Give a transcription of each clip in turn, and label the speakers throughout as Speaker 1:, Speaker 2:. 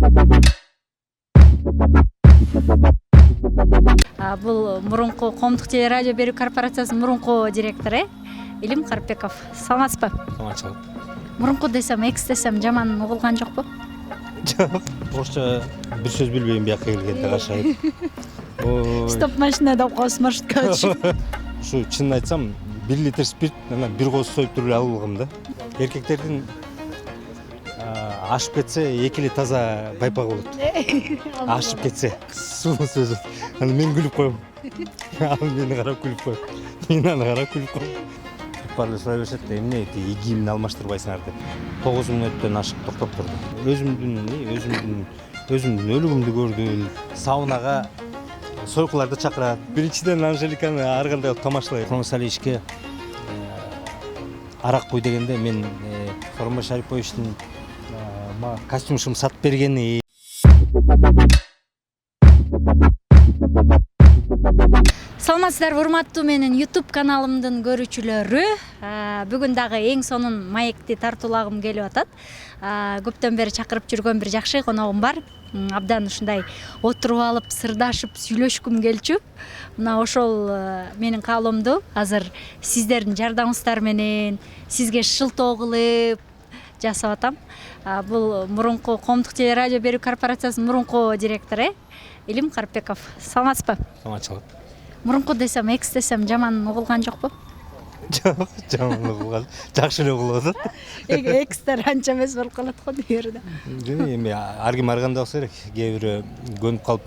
Speaker 1: Бул мурунку коомдук телерадио берүү корпорациясынын мурунку директору Илим Карпеков. Саламатсызбы?
Speaker 2: Саламатчылык.
Speaker 1: Мурунку десем, экс десем жаман угулган жокпу?
Speaker 2: Жок. Орусча бир сөз билбейм бияка келгенде кашайып.
Speaker 1: Стоп машинада коос маршрутка түшүп.
Speaker 2: Ушу чынын айтсам 1 литр спирт анан бир кооз союп туруп эле алгам да. Эркектердин ашып кетсе 2 эле таза байпак болот. Ашып кетсе суу сөзү. Анан мен күлүп коем. Ал мени карап күлүп коет. Мен аны карап күлүп коем. Барлы сурай беришет да эмне кийимин алмаштырбайсыңар деп. 9 мүнөттөн ашык токтоп турду. Өзүмдүн өлүгүмдү көрдүм. Саунага сойкуларды чакырат. Биринчиден Анжеликаны ар кандай тамашалайт. Кромсали ишке арак куй дегенде мен Сооронбай Шариповичтин костюмшум сатып бергени.
Speaker 1: Саламатсыздарбы, урматтуу менин YouTube каналымдын көрүүчүлөрү. Бүгүн дагы эң сонун маекти тартуулагым келип атат. Көптөн бери чакырып жүргөн бир жакшы коногум бар. Абдан ушундай отуруп алып, сырдашып, сүйлөшкүм келчү. Мына ошол менин каалоомду азыр сиздердин жардамыңыздар менен сизге шылтоо кылып жасап атам. Бул мурунку коомдук телерадио берүү корпорациясынын мурунку директору Илим Карпеков. Саламатсызбы?
Speaker 2: Саламатчылык.
Speaker 1: Мурунку десем, экс десем жаман угулган жокпу?
Speaker 2: Жок, жаман угулган. Жакшы эле угулуп атат.
Speaker 1: Экстер анча эмес болуп калат го дүйөрдө.
Speaker 2: Эми ар ким ар кандай болсо керек. Кээ бирөө көнүп калып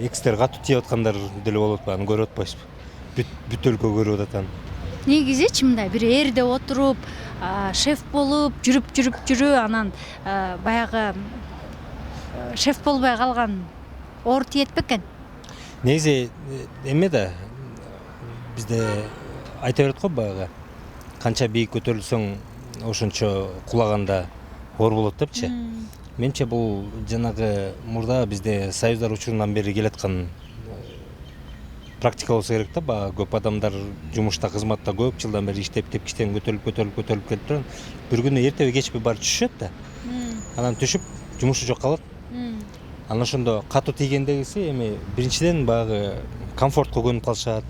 Speaker 2: экстер катуу тийип аткандар деле болуп атпайбы, аны көрүп атпайсызбы? Бүт өлкө көрүп атат аны.
Speaker 1: Негизичи мындай бир эрде отуруп, шеф болуп жүрүп анан баягы шеф болбой калган оор тиет бекен?
Speaker 2: Негизи эме да бизде айта берет го баягы канча бийик көтөрүлсөң ошончо кулаганда оор болот депчи. Менимче бул жанагы мурда бизде союздар учурунан бери келаткан практика болсо керек да. Баягы көп адамдар жумушта, кызматта көп жылдан бери иштеп, тепкичтен көтөрүлүп келип турган. Бир күнү эртеби кечпи барып түшүшөт да. Анан түшүп жумушу жок калат. Анан ошондо катуу тийгендегиси эми биринчиден баягы комфортко көнүп калышат.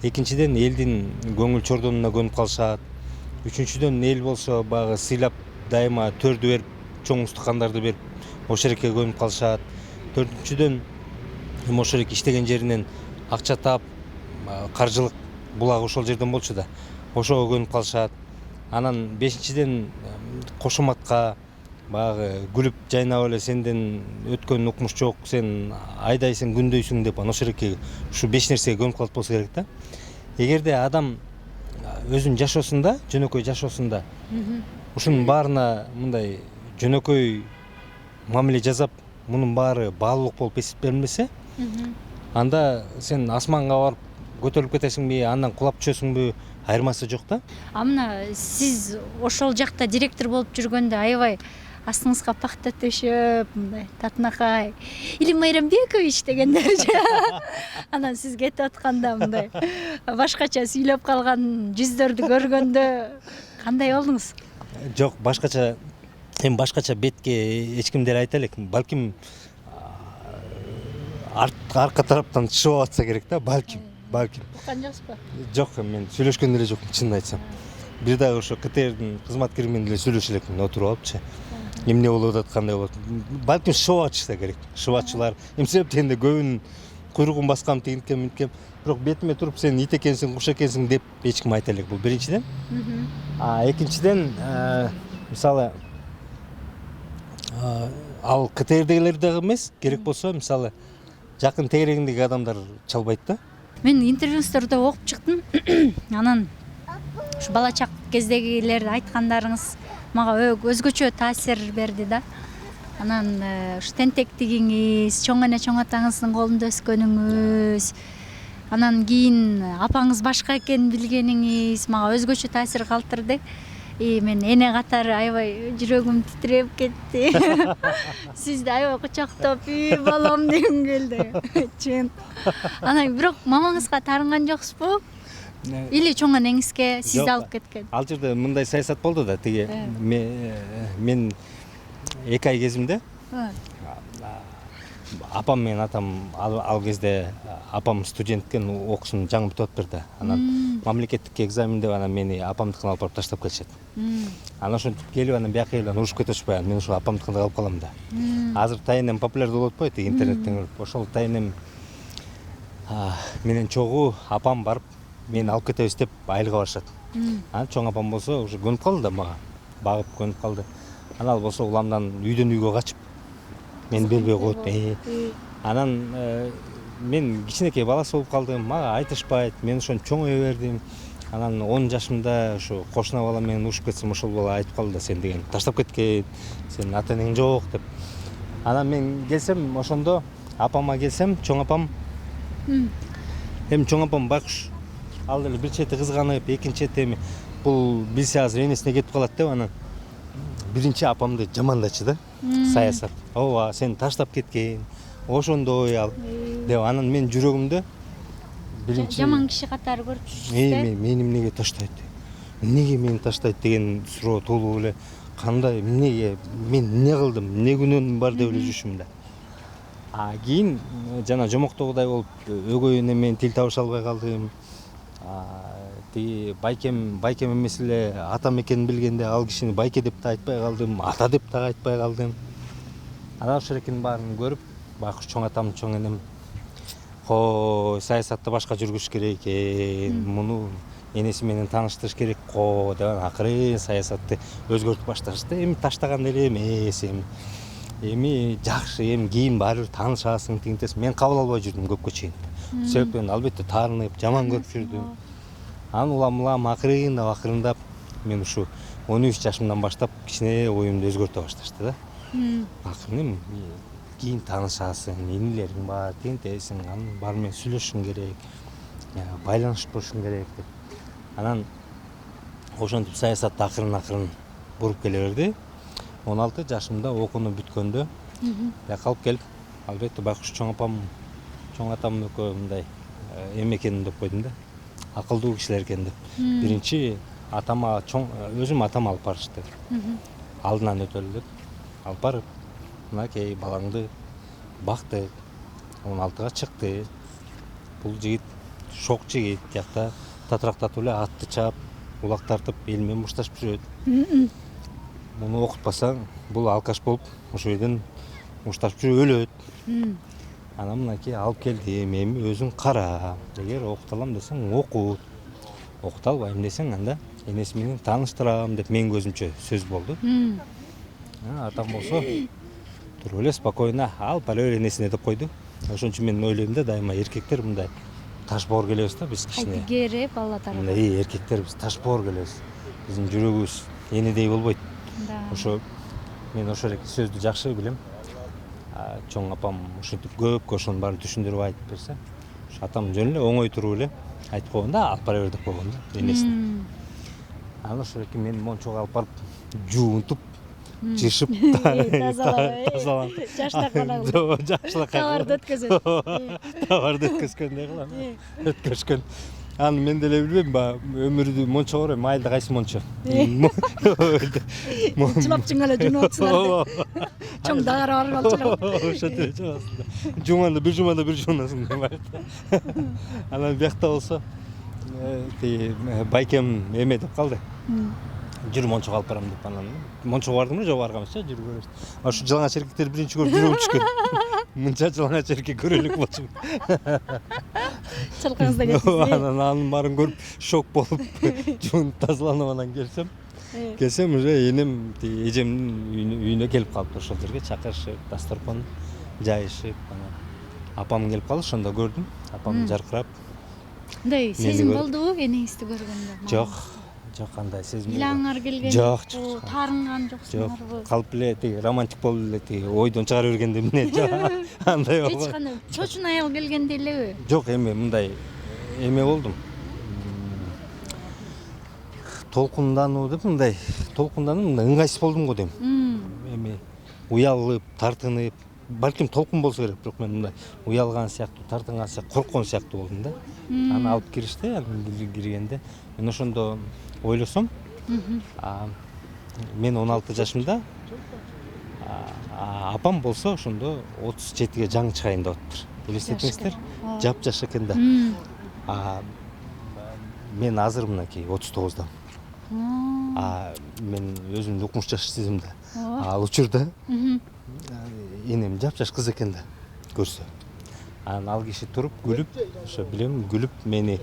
Speaker 2: Экинчиден элдин көңүл чордонуна көнүп калышат. Үчүнчүдөн эл болсо баягы сыйлап дайыма төрдү берип, чоң устукандарды берип, ошол жерге көнүп калышат. Төртүнчүдөн эми ошол жерге иштеген жеринен акча таап, каржылык булагы ошол жерден болчу да. Ошого көнүп калышат. Анан бешинчиден кошоматка баягы күлүп жайнап эле сенден өткөн укмуш жок, сен айдайсың, күндөйсүң деп ошол жерге ушу 5 нерсеге көнүп калып болсо керек да. Эгерде адам өзүнүн жашоосунда, жөнөкөй жашоосунда ушунун баарына мындай жөнөкөй мамиле жасап, мунун баары баалуулук болуп эсептелинбесе, анда сен асманга барып көтөрүлүп кетесиңби, андан кулап түшөсүңбү, айырмасы жок да.
Speaker 1: Мына сиз ошол жакта директор болуп жүргөндө аябай астыңызга пахта төшөп, мындай татынакай Илим Майрамбекович дегендерчи. Анан сиз кетип атканда мындай башкача сүйлөп калган жүздөрдү көргөндө кандай болдуңуз?
Speaker 2: Жок, башкача бетке эч ким деле айта элек. Балким арка тараптан чыгып атса керек да, балким.
Speaker 1: Уккан жоксузбу?
Speaker 2: Жок, мен сүйлөшкөн деле жокмун, чынын айтсам. Бир дагы ошо КТРдин кызматкери менен деле сүйлөшө элекмин, отуруп алыпчы. Эмне болуп атат, кандай болот? Балким шоу ачышса керек. Шоуачылар эмне себеп дегенде көбүнүн куйругун баскам, тигинткем, бирок бетиме туруп сен ит экенсиң, куш экенсиң деп эч ким айта элек. Бул биринчиден. Экинчиден, мисалы ал КТРдегилер дагы эмес, керек болсо мисалы жакын тегерегиндеги адамдар чалбайт да.
Speaker 1: Мен интервьюңуздарда окуп чыктым. Анан ушу бала чак кездегилерди айткандарыңыз мага өзгөчө таасир берди да. Анан ушу тентектигиңиз, чоң эне чоң атаңыздын колунда өскөнүңүз, анан кийин апаңыз башка экенин билгениңиз мага өзгөчө таасир калтырды. Мен эне катары аябай жүрөгүм титиреп кетти. Сизди аябай кучактап, балам дегим келди. Чын. Анан бирок мамаңызга таарынган жоксузбу? Или чоң энеңизге сизди алып кеткен?
Speaker 2: Ал жерде мындай саясат болду да, тиги мен 2 ай кезимде
Speaker 1: Ой.
Speaker 2: апам менен атам ал кезде апам студент экен, окуусун жаңы бүтүп атыптыр да. Анан мамлекеттик экзамен деп анан мени апамдыкына алып барып таштап келишет. Анан ошентип келип анан бияка келип анан урушуп кете атышпай, мен ошол апамдыкында калып калам да. Азыр тайынем популярдуу болуп атпайбы, интернеттен көрүп. Ошол тайынем менен чогуу апам барып мени алып кетебиз деп айылга барышат. Анан чоң апам болсо уже көнүп калды да мага. Багып көнүп калды. Анан ал болсо уламдан үйдөн үйгө качып мени бербей коет. Анан мен кичинекей баласы болуп калдым, мага айтышпайт. Мен ошону чоңое бердим. Анан 10 жашымда ошо кошуна бала менен урушуп кетсем, ошол бала айтып калды да, сен деген таштап кеткен, сенин ата энең жок деп. Анан мен келсем, ошондо апама келсем, чоң апам эми чоң апам байкуш ал деле бир чети кызганып, экинчи чети эми бул билсе азыр энесине кетип калат деп анан биринчи апамды жамандачы да, саясат. Ооба, сени таштап кеткен, ошондой ал деп. Анан мен жүрөгүмдө биринчи
Speaker 1: Жаман киши катары көрүп жүрсүз.
Speaker 2: мени эмнеге таштайт, эмнеге мени таштайт деген суроо туулуп эле, кандай, эмнеге, мен эмне кылдым, эмне күнөөм бар деп эле жүрүшүм да. Кийин жана жомоктогудай болуп өгөй эне менен тил табыша албай калдым. Тиги байкем эмес эле атам экенин билгенде ал кишини байке деп да айтпай калдым, ата деп да айтпай калдым. Анан ошол экенин баарын көрүп, байкуш чоң атам, чоң энем кой саясатты башка жүргүзүш керек экен, муну энеси менен тааныштырыш керек го деп акырын саясатты өзгөртүп башташты. Эми таштаган эле эмес, эми жакшы, эми кийин баары бир таанышасың, тигинтесиң. Мен кабыл албай жүрдүм көпкө чейин. Себеп мен албетте таарынып, жаман көрүп жүрдүм. Анан улам акырындап мен ушу 13 жашымдан баштап кичине оюмду өзгөртө башташты да. Акырын кийин таанышасың, инилериң бар, тигинтесиң, анан баары менен сүйлөшүшүң керек, байланышып турушуң керек деп. Анан ошентип саясатты акырын буруп келе берди. 16 жашымда окууну бүткөндө бияка алып келип, албетте байкуш чоң апам, чоң атам экөө мындай эме экен деп койдум да. Акылдуу кишилер экен деп. Биринчи атама өзүм атам алып барышты. Алдынан өтөлү деп алып барып, мынакей балаңды бактык, 16га чыкты. Бул жигит шок жигит, жакта татырактатып эле атты чаап, улак тартып, эл менен мушташып жүрөт. Муну окутпасаң, бул алкаш болуп, ошол жерден мушташып жүрүп өлөт. Анан мынакей алып келдим, эми өзүң кара. Эгер окута алам десең окут. Окута албайм десең анда энеси менен тааныштырам деп менин көзүмчө сөз болду. Атам болсо туруп эле спокойно алып бара бер энесине деп койду. Ошон үчүн мен ойлойм да, дайыма эркектер мындай таш боор келебиз да биз кичине.
Speaker 1: Кайдыгер бала тарабы.
Speaker 2: Эркектер биз таш боор келебиз. Биздин жүрөгүбүз энедей болбойт. Ошо мен ошол эки сөздү жакшы билем. Чоң апам ушинтип көпкө ошонун баарын түшүндүрүп айтып берсе, ошо атам жөн эле оңой туруп эле айтып койгон да, алып бара бер деп койгон да энесине. Анан ошол эки мен мончого алып барып жуунтуп, жышып, тазалап, жакшылыкка
Speaker 1: товарды өткөзөт.
Speaker 2: Товарды өткөзгөндөй кылам. Өткөзгөн. Аны мен деле билбейм, өмүрдү мончо бар, майылда кайсы мончо?
Speaker 1: Чулап эле жуунуп атсыңар. Чоң дагары бар болчу.
Speaker 2: Ошентип эле жуасың. Жуманда бир жуунасың деп. Анан биякта болсо тиги байкем эме деп калды. Жүрү мончого алып барам деп анан мончого бардым жок барганбыз, жүрүп көрөбүз. Ошо жалаңач эркектер биринчи көрүп жүрөгүм түшкөн. Мынча жалаңач эркек көрө элек болчу.
Speaker 1: Чалкаңызда кетсиз.
Speaker 2: Анын баарын көрүп шок болуп, жуунуп тазаланып анан келсем уже энем тиги эжемдин үйүнө келип калыптыр, ошол жерге чакырышып, дасторкон жайышып, анан апам келип калды, ошондо көрдүм. Апам жаркырап.
Speaker 1: Мындай сезим болдубу энеңизди көргөндө?
Speaker 2: Жок, кандай сезим.
Speaker 1: Илаңар келген?
Speaker 2: Жок.
Speaker 1: Таарынган жоксуңарбы?
Speaker 2: Жок. Калп эле тиги романтик болуп эле тиги ойдон чыгара бергенде эмне жок. Андай болгон.
Speaker 1: Эч кандай чочун аял келгендей элеби?
Speaker 2: Жок, эми мындай эме болдум. Толкундануу деп мындай ыңгайсыз болдум го дейм. Эми уялып, тартынып, балким толкун болсо керек, бирок мен мындай уялган сыяктуу, тартынган сыяктуу, корккон сыяктуу болдум да. Аны алып киришти, анан киргенде мен ошондо ойлосом, мен 16 жашымда Апам болсо ошондо 37-ге жаңы чыгайын деп атыптыр. Элестетиңиздер, жапжаш экен да. Мен азыр мынакей 39дамын. Мен өзүмдүн укмуш жаш сезимде. Ал учурда энем жапжаш кыз экен да көрсө. Анан ал киши туруп күлүп, ошо билем, күлүп мени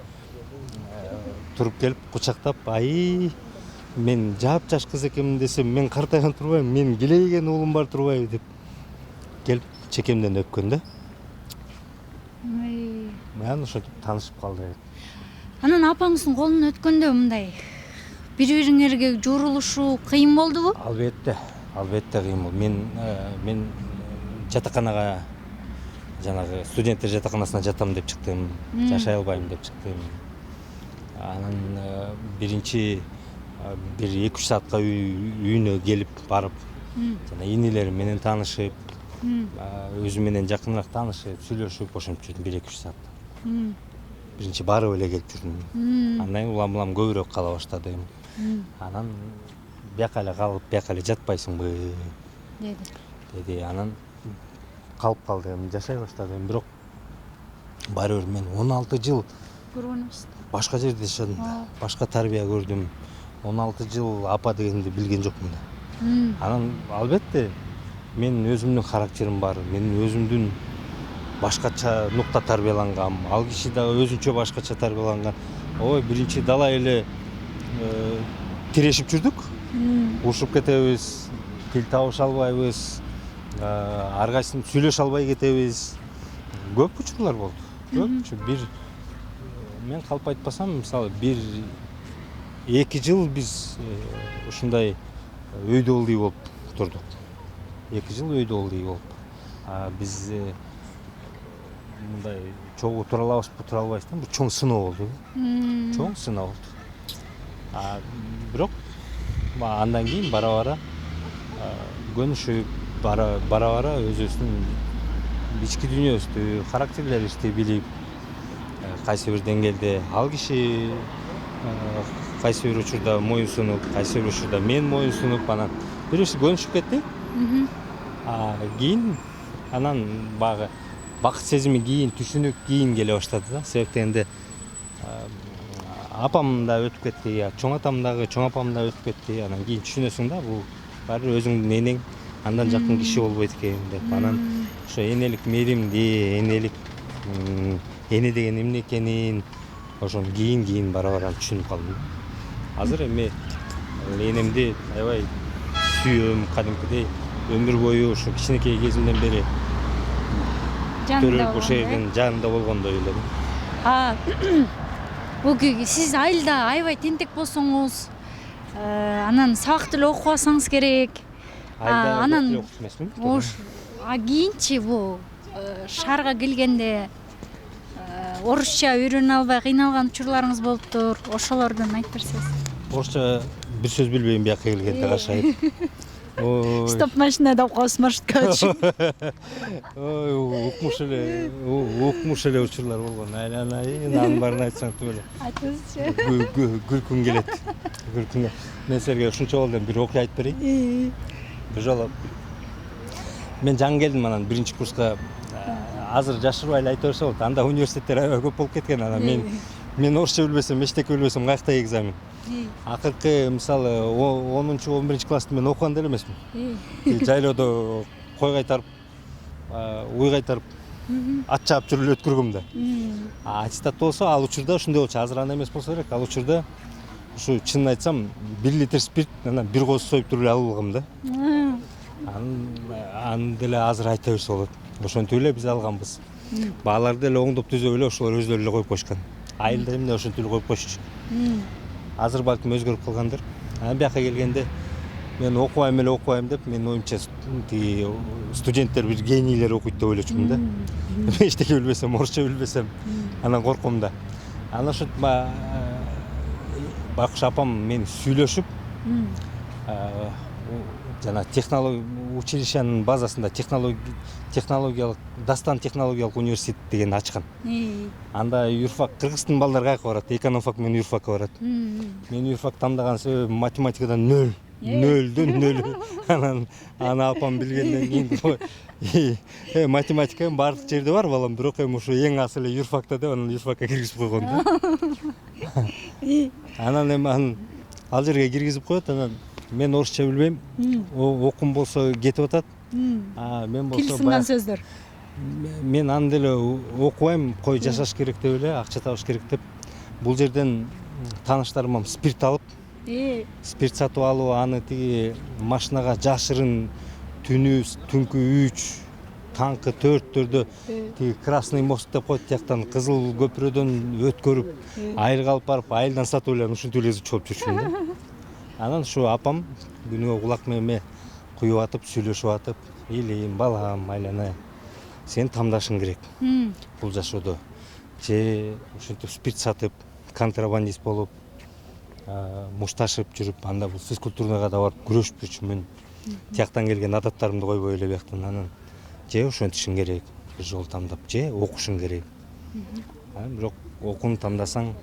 Speaker 2: туруп келип кучактап, ай мен жапжаш кыз экенмин десем, мен картайган турбайм, мен келейген уулум бар турбайбы деп келип чекемден өпкөн да. Мен ошентип таанышып калдык.
Speaker 1: Анан апаңыздын колунан өткөндө мындай бири-бириңерге журулушуу кыйын болдубу?
Speaker 2: Албетте кыйын болду. Мен жатаканага, жанагы студенттер жатаканасына жатам деп чыктым, жашай албайм деп чыктым. Анан биринчи бир 2-3 саатка үйүнө келип барып, жана инилерим менен таанышып, өзү менен жакыныраак таанышып, сүйлөшүп ошентип жүрдүм 1-2 саат. Биринчи барып эле келип жүрдүм. Андан кийин улам көбүрөөк кала баштадым. Анан бияка эле калып, бияка эле жатпайсыңбы деди. Анан калып калдым, жашай баштадым. Бирок баары бир мен 16 жыл башка жерде жашадым да, башка тарбия көрдүм. 16 жыл апа дегенди билген жокмун да. Анан албетте мен өзүмдүн характерим бар, мен өзүмдүн башкача нукта тарбиялангам, ал киши дагы өзүнчө башкача тарбияланган. Биринчи далай эле тирешип жүрдүк, урушуп кетебиз, тил табыша албайбыз, ар кайсыбыз сүйлөшө албай кетебиз. Көп учурлар болду. Мен калп айтпасам, мисалы 1-2 жыл биз ушундай өйдө ылдый болуп турдук. 2 жыл өйдө ылдый болуп. Биз мындай чогуу тура алабызбы, тура албайбызбы, бир чоң сыноо болду. Чоң сыноо болду. Бирок андан кийин бара-бара көнүшүп, бара-бара өзүбүздүн ички дүйнөбүздү, характерлерибизди билип, кайсы бир деңгээлде ал киши кайсы бир учурда моюн сунуп, кайсы бир учурда мен моюн сунуп, анан бирибизди көнүшүп кеттик. Кийин анан баягы бакыт сезими кийин, түшүнүк кийин келе баштады да. Себеп дегенде апам да өтүп кетти, чоң атам дагы, чоң апам да өтүп кетти. Анан кийин түшүнөсүң да, бул баары өзүңдүн энең андан жакын киши болбойт экен деп. Анан ошо энелик мээримди, эне деген эмне экенин ошону кийин бара-бара түшүнүп калдым. Азыр эми энемди аябай сүйөм, кадимкидей өмүр бою ушу кичинекей кезимден бери төрөлүп ошол жерден жанында болгондой эле.
Speaker 1: Бул сиз айылда аябай тентек болсоңуз, анан сабакты эле окуп алсаңыз керек. Анан кийинчи бул шаарга келгенде орусча үйрөнө албай кыйналган учурларыңыз болуптур. Ошолордон айтып берсеңиз.
Speaker 2: Орусча бир сөз билбейм бияка келгенде кашайып.
Speaker 1: Стоп машинада окуп маршрутка өтүшүп.
Speaker 2: Укмуш эле учурлар болгон. Анын баарын айтсаң түбөлө. Айтыңызчы. Күлкүм келет. Мен силерге ушунча болду бир окуя айтып берейин. Бир жолу мен жаңы келдим, анан 1-курска азыр жашырбай эле айта берсе болот. Анда университеттер аябай көп болуп кеткен. Анан мен орусча билбесем, эчтеке билбесем каякта экзамен. Акыркы мисалы 10-11 класста мен окуган деле эмесмин. Жайлоодо кой кайтарып, уй кайтарып, ат чаап жүрүп эле өткөргөм да. Аттестат болсо ал учурда ушундай болчу. Азыр андай эмес болсо керек. Ал учурда ушу чынын айтсам 1 литр спирт анан 1 кооз союп туруп эле алып алгам да. Аны деле азыр айта берсе болот. Ошентип эле биз алганбыз. Бааларды деле оңдоп түзөп эле ошолор өздөрү эле коюп коюшкан. Айылда эмне ошентип эле коюп коюшчу. Азыр балким өзгөрүп калгандыр. Анан бияка келгенде мен окубайм деп, менин оюмча студенттер бир генийлер окуйт деп ойлочумун да. Эчтеке билбесем, орусча билбесем, анан корком да. Анан ошентип байкуш апам мен сүйлөшүп, жана училищенин базасында технологиялык Дастан технологиялык университет деген ачкан. Анда юрфак кыргыздын балдары каяка барат, экономфак менен юрфакка барат. Мен юрфак тандаган себебим математикадан 0. нөлдөн нөл. Аны апам билгенден кийин математика баардык жерде бар балам, бирок эми ушу эң асыл юрфакта деп анан юрфакка киргизип койгон да. Анан эми ал жерге киргизип коет, анан мен орусча билбейм, окуум болсо кетип атат. Мен болсо
Speaker 1: Тил сынган сөздөр.
Speaker 2: Мен аны деле окубайм, кой жашаш керек деп эле, акча табыш керек деп. Бул жерден тааныштарыман спирт алып, спирт сатып алып, аны тиги машинага жашырын түнкү 3, таңкы 4-төрдө тиги Красный мост деп коет, тияктан Кызыл көпүрөдөн өткөрүп, айылга алып барып, айылдан сатып эле ушинтип эле чогуп жүрчүмүн да. Анан ушу апам күнүгө кулак меме куюп атып, сүйлөшүп атып, "Илим, балам, айлана, сен тамдашың керек бул жашоодо. Же ушинтип спирт сатып, контрабандист болуп, мушташып жүрүп, анда бул физкультурныйга да барып күрөшүп жүрчүмүн. Тияктан келген адаттарымды койбой эле бияктан. Анан же ошентишиң керек, бир жол тандап, же окушуң керек. Бирок окууну тандасаң,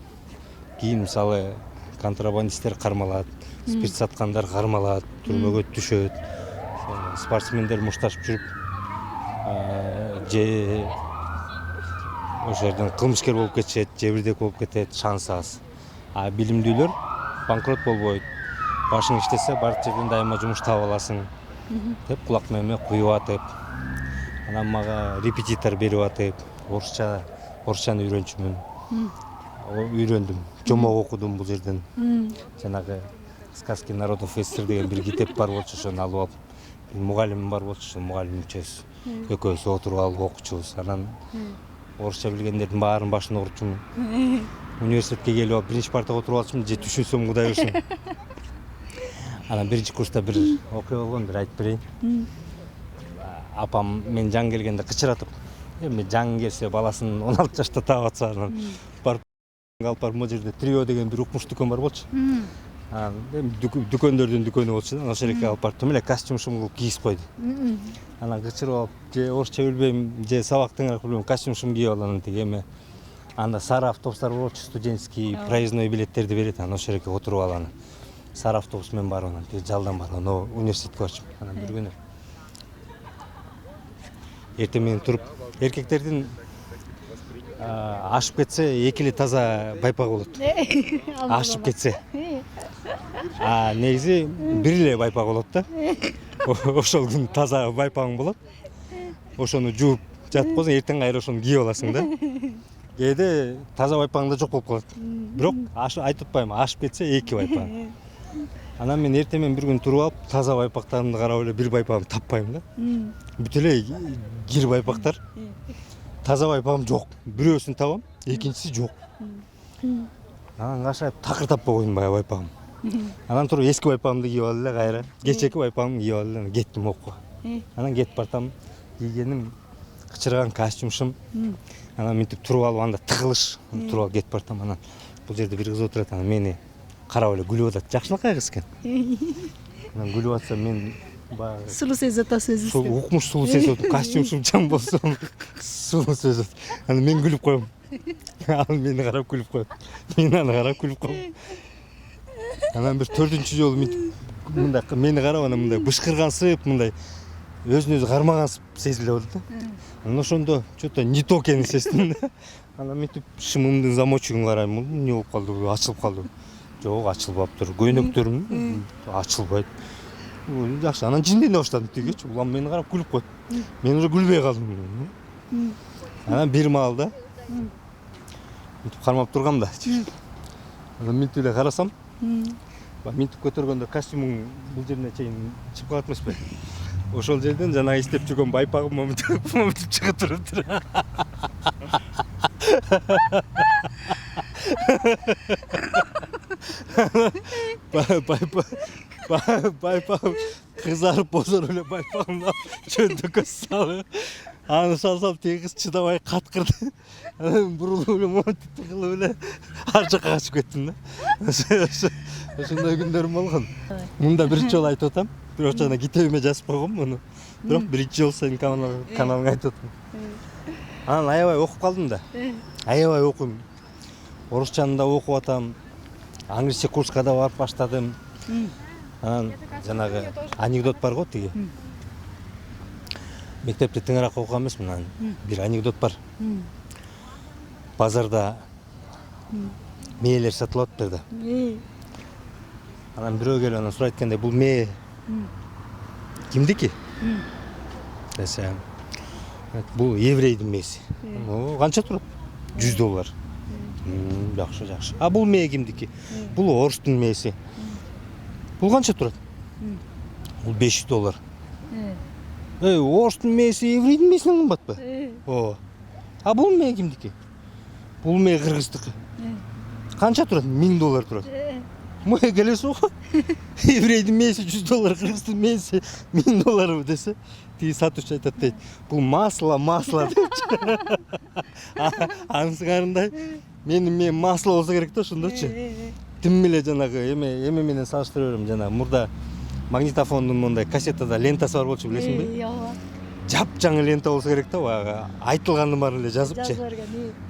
Speaker 2: кийин мисалы контрабандисттер кармалат, спирт саткандар кармалат, түрмөгө түшөт, спортсмендер мушташып жүрүп, же ошол жерден кылмышкер болуп кетишет, же бирдеке болуп кетет, шансы аз. Билимдүүлөр банкрот болбойт. Башың иштесе, бардык жерден дайыма жумуш таап аласың деп кулак меме куюп атып, анан мага репетитор берип атып, орусчаны үйрөнчүмүн. Үйрөндүм, жомок окудум бул жерден. Жанагы "Сказки народов СССР" деген бир китеп бар болчу, ошону алып алып, мугалимим бар болчу, ошо мугалимчебиз экөөбүз отуруп алып окучубуз. Анан орусча билгендердин баарын башына урчумун. Университетке келип алып биринчи партага отуруп алчумун, же түшүнсөм Кудай урсун. Анан биринчи курста бир окуя болгон, бир айтып берейин. Апам мен жаңы келгенде кычыратып, эми жаңы келсе баласын 16 жашта таап атса, анан барып алып барып, могу жерде Трио деген бир укмуш дүкөн бар болчу. Эми дүкөндөрдүн дүкөнү болчу да, ошол жерге алып барып тым эле костюм-шум кылып кийгизип койду. Анан кычырып алып, же орусча билбейм, же сабак тыңырак билбейм, костюм-шум кийип алып, анан тиги эме анда сары автобустар болчу, студенческий проездной билеттерди берет, анан ошол жерге отуруп алып, анан сары автобус менен барып, анан тиги жалдан барып, анан университетке барчумун. Анан бир күнү эртең менен туруп, эркектердин ашып кетсе, экили таза байпак болот. Ашып кетсе. Негизи бир эле байпак болот да. Ошол күн таза байпагың болот. Ошону жууп жатып койсоң, эртең кайра ошону кийип аласың да. Кээде таза байпагың да жок болуп калат. Бирок айтып атпайм, ашып кетсе эки байпак. Анан мен эртең менен бир күн туруп алып, таза байпактарымды карап эле бир байпагымды таппайм да. Бүт эле кир байпактар. Таза байпагым жок. Бирөөсүн табам, экинчиси жок. Анан кашайып такыр таппай койдум баягы байпагым. Анан туруп эски байпагымды кийип алып эле кайра, кечээки байпагымды кийип алып эле кеттим окууга. Анан кетип бартам, кийгеним кычырган костюмшум. Анан мынтип туруп алып, анда тыгылыш, туруп алып кетип бартам. Анан бул жерде бир кыз отурат, анан мени карап эле күлүп атат. Жакшынакай кыз экен. Анан күлүп атса, мен баягы
Speaker 1: Сулуу сөз атасыз.
Speaker 2: Укмуш сулуу сөз атып, костюмшум чаң болсо сулуу сөз атып. Анан мен күлүп коем. Ал мени карап күлүп коет. Мен аны карап күлүп коем. Анан бир 4-чү жолу мындай мени карап, анан мындай бышкыргансып, мындай өзүн өзү кармагансып сезиле болду да. Анан ошондо что-то не то экенин сездим да. Анан мынтип шымымдын замочигин карайм, эмне болуп калды, ачылып калды. Жок, ачылбаптыр. Көйнөктөрүм ачылбайт. Жакшы, анан жиндене баштадым тигичи. Улам мени карап күлүп койт. Мен уже күлбөй калдым. Анан бир маалда мынтип кармап тургам да. Анан мынтип эле карасам, мынтип көтөргөндө костюмуң бул жерине чейин чыгып калат эмеспи? Ошол жерден жанагы иштеп жүргөн байпагым мынтип чыгып туруптур. Байпагым кызарып бозоруп эле байпагымды чөндөккө салып, аны салсам тиги кыз чыдабай каткырды. Анан бурулуп эле монтип тыгылып эле ар жакка качып кеттим да. Ошондой күндөрүм болгон. Мында биринчи жолу айтып атам. Бирок жана китебиме жазып койгом муну. Бирок биринчи жолу сенин каналыңа айтып атам. Анан аябай окуп калдым да. Аябай окудум. Орусчаны да окуп атам. Англисче курска да барып баштадым. Анан жанагы анекдот бар го тиги. Мектепте тыңыраак окуган эмесмин, анан бир анекдот бар. Базарда мээлер сатылып атты да. Анан бирөө келип анан сурайт экенде, бул мээ кимдики? Десе, бул еврейдин мээси. Канча турат? $100. Жакшы, жакшы. А бул мээ кимдики? Бул орустун мээси. Бул канча турат? Бул $500. Орустун мээси еврейдин мээсинен кымбатпы? Ооба. А бул мээ кимдики? Бул мээ кыргыздыкы. Канча турат? $1000 турат. Мое келесиз го? Еврейдин мээси $100, кыргыздын мээси $1000 десе, тиги сатуучу айтат дейт. Бул масло депчи. Анын сыңарындай менин мээм масло болсо керек да, ошондочу. Тим эле жанагы эме менен салыштыра берем. Жана мурда магнитофондун мондай кассетада лентасы бар болчу, билесиңби?
Speaker 1: Ооба.
Speaker 2: Жапжаңы лента болсо керек да, баягы айтылгандын баарын эле жазыпчы.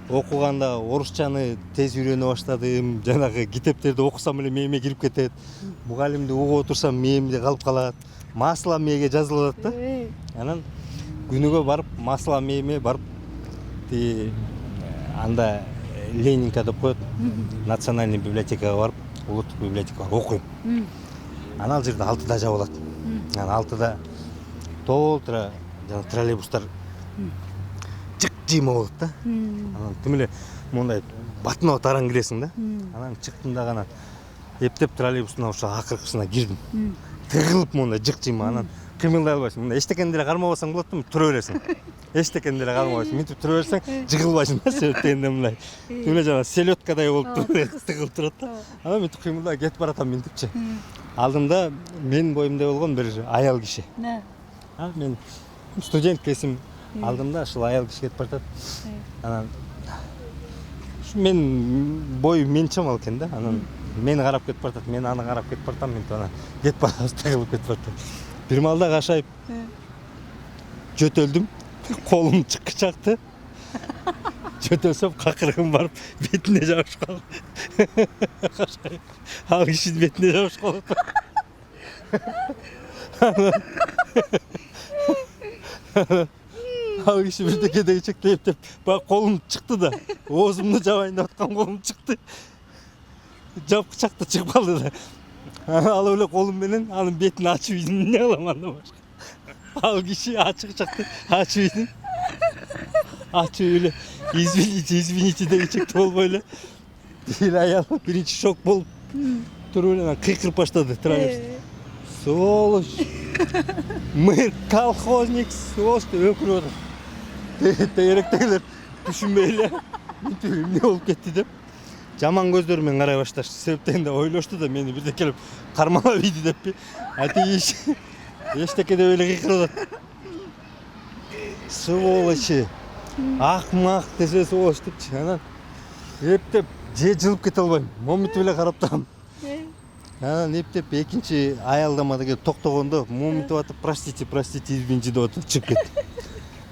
Speaker 2: Окуганда орусчаны тез үйрөнө баштадым. Жанагы китептерди окусам эле мээме кирип кетет. Мугалимди угуп отурсам мээимде калып калат. Масла мээге жазылып атат да. Анан күнүгө барып масла мээме барып анда Ленинка деп коет. Национальный библиотекага барып, улуттук библиотекага окуйм. Анан ал жерде 6-да жабылат. Анан 6-да толтура жана троллейбустар жыйма болот да. Анан тим эле мондай батынап араң киресиң да. Анан чыктым да гана эптеп троллейбустун ошо акыркысына кирдим. Тыгылып мондай жыйма, анан кыймылдай албайсың. Мындай эчтекени деле кармабасаң болот да, тура бересиң. Эчтекени деле кармабайсың. Мынтип тура берсең, жыгылбайсың да, себеп дегенде мындай. Тим эле жана селёткадай болуп тыгылып турат да. Анан мынтип кыймылдай кетип баратам мынтипчи. Алдымда менин боюмда болгон бир аял киши. Мен студент кезим алдымда ушул аял киши кетип баратат. Анан мен боюм мен чамал экен да. Анан мени карап кетип баратат, мен аны карап кетип баратам, мынтип анан кетип барабыз, тыгылып кетип баратат. Бир маалда кашайып жөтөлдүм. Колум чакты. Жөтөлсөм какырыгым барып бетине жабышып калды. Кашайып ал кишинин бетине жабышып калып. Ал киши бирдекедеги чекти эптеп, баягы колум чыкты да. Оозумду жабайын деп аткан колум чыкты. Жапкычакты чыгып калды да. Алып эле колум менен анын бетин ачып ийдим, эмне кылам андан башка. Ал киши ачыкчакты ачып ийдим. Ачып эле извините деги чекти болбой эле. Бир аял биринчи шок болуп туруп эле кыйкырып баштады троллейбус. Сволочь! Мэр колхозник, сволочь деп өкүрүп атат. Тегеректегилер түшүнбөй эле эмне болуп кетти деп жаман көздөр менен карай башташты. Себеп дегенде ойлошту да мени бирде келип кармалап ийди деппи. Тиги эчтеке деп эле кыйкырып атат. Сволочь! Акмак десе сволочь депчи. Анан эптеп же жылып кете албайм. Моминтип эле карап турам. Анан эптеп экинчи аялдамада келип токтогондо моминтип атып простите, извините деп атып чыгып кетти.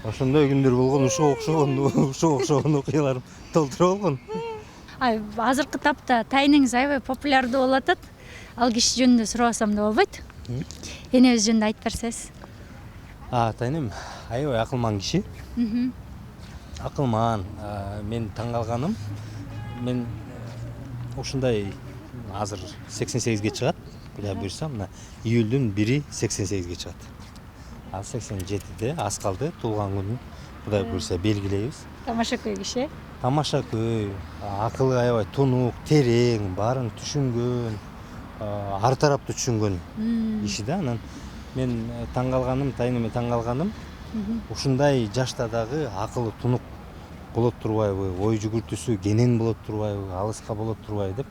Speaker 2: Ошондой күндөр болгон, ушуга окшогон окуяларым толтура болгон.
Speaker 1: Азыркы тапта тайнеңиз аябай популярдуу болуп атат. Ал киши жөнүндө сурабасам да болбойт. Энебиз жөнүндө айтып берсеңиз.
Speaker 2: Тайнем аябай акылман киши. Акылман. Мен таң калганым, мен ушундай азыр 88-ге чыгат. Кудай буйрса, мына июлдун 1-и 88-ге чыгат. Ал 87-де аз калды туулган күнүн. Кудай буйрса белгилейбиз. Тамаша
Speaker 1: көй киши.
Speaker 2: Тамаша көй, акылы аябай тунук, терең, баарын түшүнгөн, ар тараптуу түшүнгөн киши да. Анан мен таң калганым, тайнеме таң калганым, ушундай жашта дагы акылы тунук болот турбайбы, ой жүгүртүүсү кенен болот турбайбы, алыска болот турбайбы деп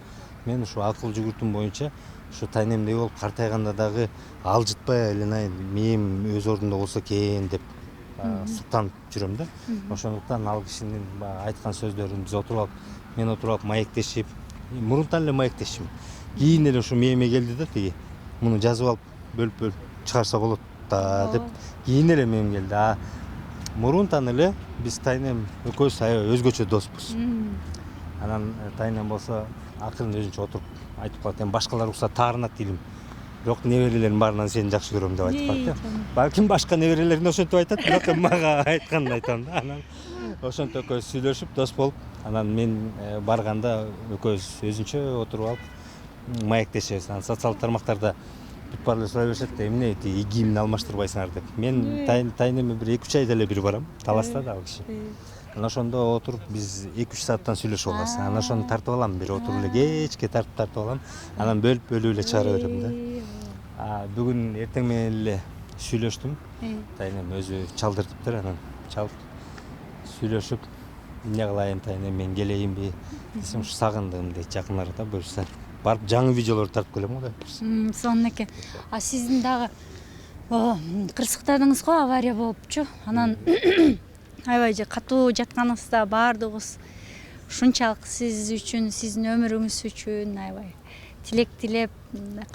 Speaker 2: мен ушу акыл жүгүртүүм боюнча ушу тайнемдей болуп картайганда дагы алжытпай эле мээм өз ордунда болсо экен деп суктанып жүрөм да. Ошондуктан ал кишинин айткан сөздөрүн биз отуруп алып, мен отуруп алып маектешип, мурунтан эле маектешим. Кийин эле ушу мээме келди да, тиги муну жазып алып бөлүп чыгарса болот да деп кийин эле мээме келди. Мурунтан эле биз тайнем экөөбүз аябай өзгөчө доспуз. Анан тайнем болсо акырын өзүнчө отуруп айтып калат, башкалар укса таарынат илим бирок неберелерим баарынан сени жакшы көрөм деп айтып барат да. Балким башка неберелерине ошентип айтат, бирок мага айтканын айтам да. Анан ошентип экөөбүз сүйлөшүп, дос болуп, анан мен барганда экөөбүз өзүнчө отуруп алып маектешебиз. Анан социалдык тармактарда бүт баары эле сурай беришет да, эмне тиги кийимин алмаштырбайсыңар деп. Мен тайын эми бир 2-3 айда эле бир барам, таласта да ал киши. Анан ошондо отуруп биз 2-3 сааттан сүйлөшүп алабыз. Анан ошону тартып алам, бир отуруп эле кечке тартып алам. Анан бөлүп эле чыгара берем да. Бүгүн эртең менен эле сүйлөштүм. Тайнем өзү чалдыртыптыр, анан чалып сүйлөшүп, эмне кылайын тайнем, мен келейинби десем, ушу сагындым дейт, жакын арада буюрса. Барып жаңы видеолорду тартып келем го деп.
Speaker 1: Сонун экен. Сиздин дагы кырсыктадыңыз го, авария болупчу. Анан аябай катуу жатканыңызда баардыгыбыз ушунчалык сиз үчүн, сиздин өмүрүңүз үчүн аябай тилек тилеп,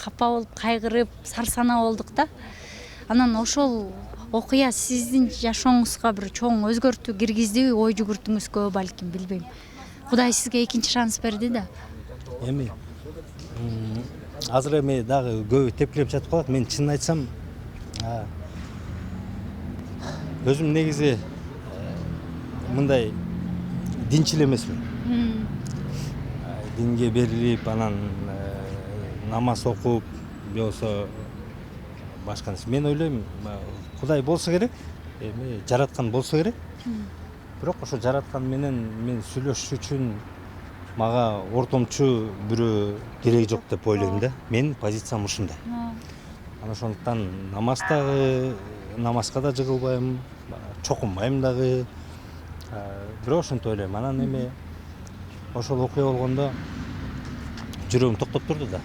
Speaker 1: капа болуп, кайгырып, сарсанаа болдук да. Анан ошол окуя сиздин жашооңузга бир чоң өзгөртүү киргиздиби, ой жүгүртүңүзгө, балким, билбейм. Кудай сизге экинчи шанс берди да.
Speaker 2: Эми азыр эми дагы көбү тепкилеп жатып калат. Мен чынын айтсам, өзүм негизи мындай динчил эмесмин. Динге берилип, анан намаз окуп, же болбосо башка нерсе. Мен ойлойм, Кудай болсо керек, эми жараткан болсо керек. Бирок ошо жараткан менен мен сүйлөшүш үчүн мага ортомчу бирөө кереги жок деп ойлойм да. Менин позициям ушундай. Анан ошондуктан намазга да жыгылбайм, чокунбайм дагы. Бирок ошентип ойлойм. Анан эми ошол окуя болгондо жүрөгүм токтоп турду да.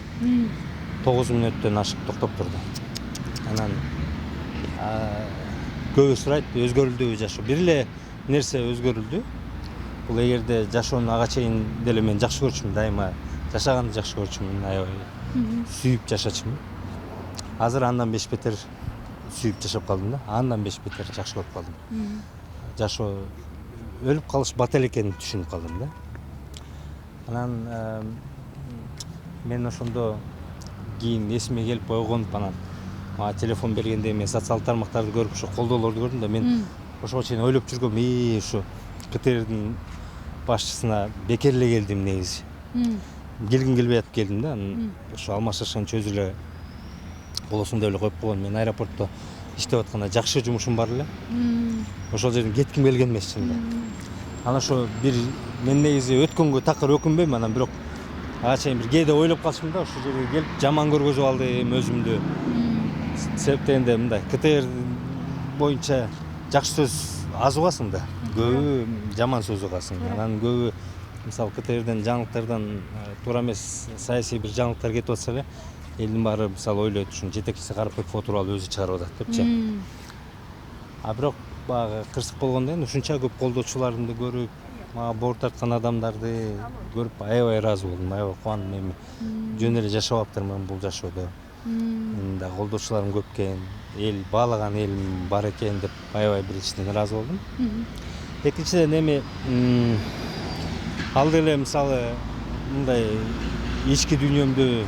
Speaker 2: 9 мүнөттөн ашык токтоп турду. Анан көбү сурайт, өзгөрүлдүбү жашоо. Бир эле нерсе өзгөрүлдү. Бул эгерде жашоону ага чейин деле мен жакшы көрчүмүн, дайыма жашаганды жакшы көрчүмүн, аябай сүйүп жашачумун. Азыр андан 5 бетер сүйүп жашап калдым да. Андан 5 бетер жакшы көрүп калдым. Жашоо өлүп калыш бата эле экенин түшүнүп калдым да. Анан мен ошондо кийин эсиме келип ойгонуп, анан мага телефон бергенде мен социалдык тармактарды көрүп, ошо колдоолорду көрдүм да. Мен ошого чейин ойлоп жүргөм, ушу КТРдин башчысына бекер эле келдим негизи. Келгим келбей атып келдим да. Анан ошо алмашташканча өзү эле болосуң деп эле коюп койгон. Мен аэропортто иштеп атканда жакшы жумушум бар эле. Ошол жерден кетким келген эмес чынында. Анан ошо бир мен негизи өткөнгө такыр өкүнбөйм, анан бирок ага чейин бир кээде ойлоп калышым да, ошол жерге келип жаман көргөзүп алдым өзүмдү. Себеп дегенде мындай, КТР боюнча жакшы сөз аз угасың да, көбү жаман сөз угасың. Анан көбү мисалы КТРден жаңылыктардан туура эмес саясий бир жаңылыктар кетип атса эле, элдин баары мисалы ойлойт, ушунун жетекчиси Карапбеков отуруп алып өзү чыгарып атат депчи. Бирок баягы кырсык болгондон кийин ушунча көп колдоочуларымды көрүп, мага боор тарткан адамдарды көрүп аябай ыраазы болдум, аябай кубандым. Эми жөн эле жашап аптырмын бул жашоодо. Менин да колдоочуларым көп экен, эл баалаган элим бар экен деп аябай биринчиден ыраазы болдум. Экинчиден эми ал деле мисалы мындай ички дүйнөмдү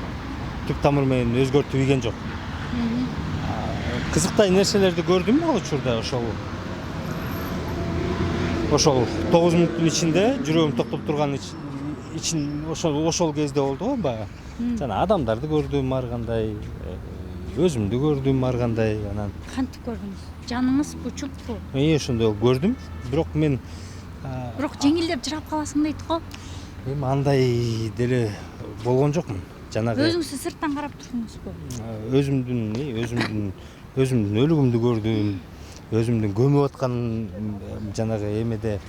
Speaker 2: түп тамыр менен өзгөртүп ийген жок. Кызыктай нерселерди көрдүм ал учурда, ошол 9 мүнөттүн ичинде жүрөгүм токтоп турган ошол кезде болду го баягы. Жана адамдарды көрдүм ар кандай, өзүмдү көрдүм ар кандай. Анан
Speaker 1: Кантип көрдүңүз? Жаныңыз учуппу?
Speaker 2: Ошондой көрдүм, бирок мен
Speaker 1: Бирок жеңилдеп жырап каласың дейт го.
Speaker 2: Эми андай деле болгон жокмун. Жанагы
Speaker 1: Өзүңүзгө сырттан карап турдуңузбу?
Speaker 2: Өзүмдүн өлүгүмдү көрдүм, өзүмдүн көмүп аткан жанагы эмеде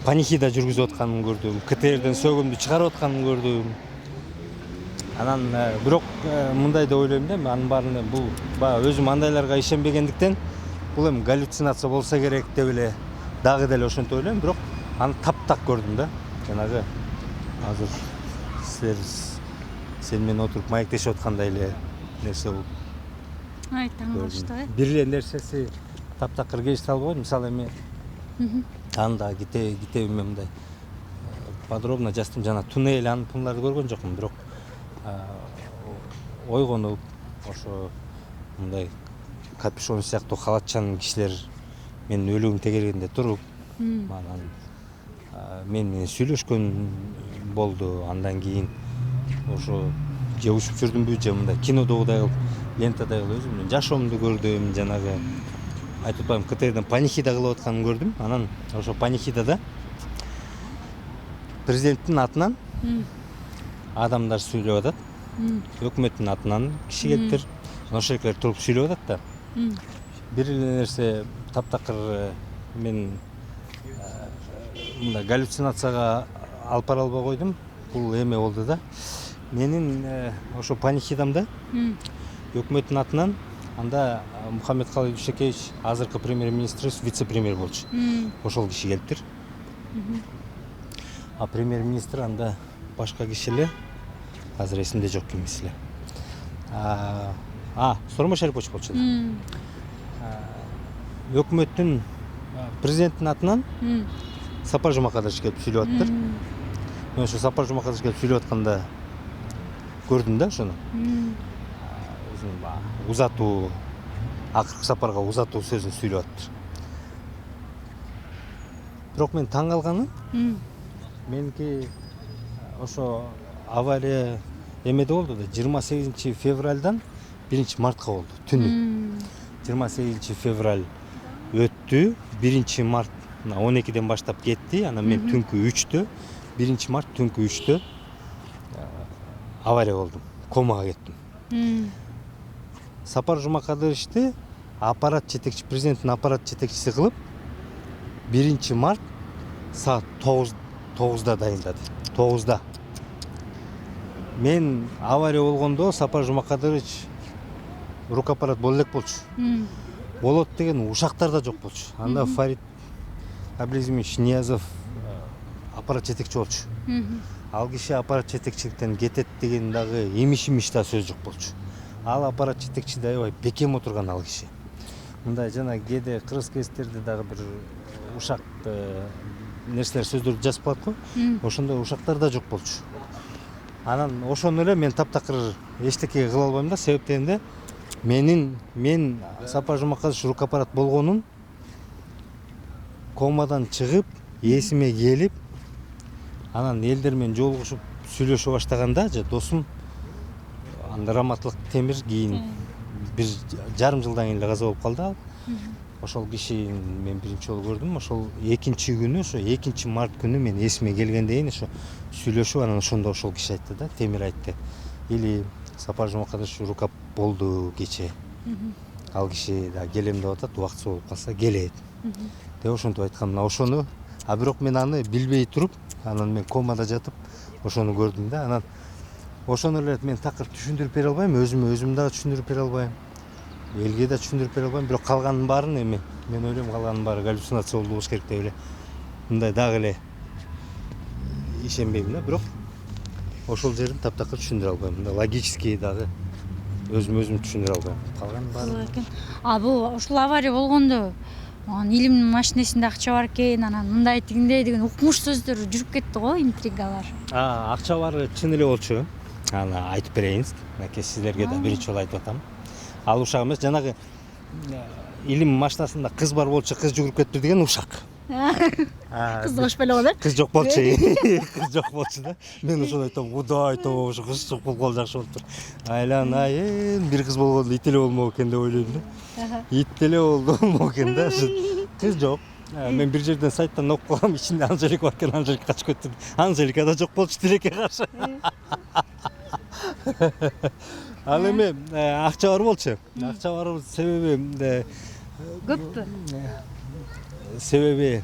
Speaker 2: панихида жүргүзүп атканын көрдүм, КТРден сөгүмдү чыгарып атканын көрдүм. Анан бирок мындай деп ойлойм да, анын баарында бул баягы өзүм андайларга ишенбегендиктен бул эми галлюцинация болсо керек деп эле дагы деле ошентип ойлойм, бирок аны таптак көрдүм да. Жанагы азыр сен менен отуруп маектешип аткандай эле нерсе болуп.
Speaker 1: Таң калышты.
Speaker 2: Бир эле нерсеси таптакыр келишти албайт. Мисалы эми анда китебиме мындай подробно жаздым. Жана туннель, анын туннелдерди көргөн жокмун, бирок ойгонуп, ошо мындай капюшон сыяктуу халатчан кишилер менин өлүгүм тегергенде туруп анан мен менен сүйлөшкөн болду. Андан кийин ошо же учуп жүрдүмбү же мындай кинодогудай кылып лентадай кылып өзүмдүн жашоомду көрдүм. Жанагы айтып атпаймынбы, КТРдин панихида кылып атканын көрдүм. Анан ошо панихидада президенттин атынан адамдар сүйлөп атат. Өкмөттүн атынан киши келиптир. Ошол эле туруп сүйлөп атат да. Бир эле нерсе таптакыр мен мындай галлюцинацияга алып бара албай койдум. Бул эме болду да. Менин ошо панихидамда өкмөттүн атынан анда Мухаммедкалый Дүйшөкеевич азыркы премьер-министр, вице-премьер болчу. Ошол киши келиптир. А премьер-министр анда башка киши эле, азыр эсимде жок кимиси эле. Сооронбай Шарипович болчу да. Өкмөттүн президенттин атынан Сапар Жумакадырович келип сүйлөп атыптыр. Мен ошо Сапар Жумакадырович келип сүйлөп атканда көрдүм да ошону. Узатуу, акыркы сапарга узатуу сөзүн сүйлөп атыптыр. Бирок мен таң калганы, меники ошо авария эмеде болду да, 28 февралдан 1 мартка болду түнү. 28 февраль өттү, 1 март 12ден баштап кетти. Анан мен түнкү 3тө, 1 март түнкү 3тө авария болдум, комага кеттим. Сапар Жумакадыровичти аппарат жетекчи, президенттин аппарат жетекчиси кылып 1 март саат 9да дайындады. 9да. Мен авария болгондо Сапар Жумакадырович рукаппарат боло элек болчу. Болот деген ушактар да жок болчу. Анда Фарид Абилизович Ниязов аппарат жетекчи болчу. Ал киши аппарат жетекчиликтен кетет деген дагы имиш да сөз жок болчу. Ал аппарат жетекчиде аябай бекем отурган ал киши. Мындай жана кээде кыргыз гезиттерде дагы бир ушак нерселер сөздөрдү жазып коет го. Ошондой ушактар да жок болчу. Анан ошону эле мен таптакыр эчтеке кыла албайм да, себеп дегенде мен Сапар Жумакадырович рукаппарат болгонун комадан чыгып, эсиме келип, анан элдер менен жолугушуп сүйлөшө баштаганда, же досум анда Раматлык Темир кийин 1,5 жылдан кийин эле каза болуп калды ал. Ошол кишини мен биринчи жолу көрдүм. Ошол экинчи күнү, ошо 2 март күнү мен эсиме келгенден кийин ошо сүйлөшүп, анан ошондо ошол киши айтты да, Темир айтты. Или Сапар Жумакадырович рукап болду кечээ. Ал киши да келем деп атат, убактысы болуп калса келет. Деп ошентип айткан. Ошону, бирок мен аны билбей туруп, анан мен комада жатып ошону көрдүм да. Анан ошону эле мен такыр түшүндүрүп бере албайм, өзүм дагы түшүндүрүп бере албайм. Элге да түшүндүрүп бере албайм, бирок калганын баарын эми мен ойлойм, калганын баары галлюцинация болуп болуш керек деп эле. Мындай дагы эле ишенбейм да, бирок ошол жерин таптакыр түшүндүрө албайм. Мындай логически дагы өзүм түшүндүрө албайм. Калганын баары.
Speaker 1: Бул ушул авария болгондо Илимдин машинесинде акча бар экен, анан мындай тигиндей деген укмуш сөздөр жүрүп кетти го, интригалар.
Speaker 2: Акча бары чын эле болчу. Аны айтып берейин. Мынакей сиздерге да биринчи жолу айтып атам. Ал ушак эмес, жанагы Илим машинасында кыз бар болчу, кыз жүгүрүп кетти деген ушак.
Speaker 1: Кыз кошпой эле болду.
Speaker 2: Кыз жок болчу. Кыз жок болчу да. Мен ошону айтам, Кудай тобо ошо кыз жок болгон жакшы болуптур. Айланайын, бир кыз болгондо ит эле болмок экен деп ойлойм да. Ит эле болмок экен да. Кыз жок. Мен бир жерден сайттан окуп калгам, ичинде Анжелика бар экен, Анжелика качып кетти. Анжелика да жок болчу тилекке каршы. Ал эми акча бар болчу. Акча бар себеби
Speaker 1: Көппү?
Speaker 2: Себеби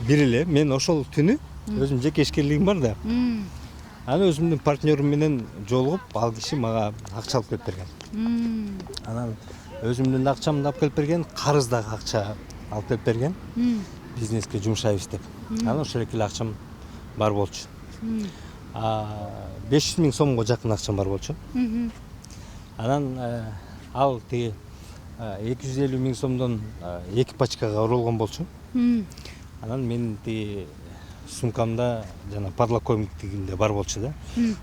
Speaker 2: бир эле мен ошол түнү өзүм жеке ишкерлигим бар да. Аны өзүмдүн партнерим менен жолугуп, ал киши мага акча алып келип берген. Анан өзүмдүн акчамды алып келип берген, карыз дагы акча алып келип берген. Бизнеске жумшайбыз деп. Анан ошол эле акчам бар болчу. 500 000 сомго жакын акчам бар болчу. Анан ал тиги 250 000 сомдон 2 пачкага урулган болчу. Анан мен тиги сумкамда жана подлокотник тигинде бар болчу да.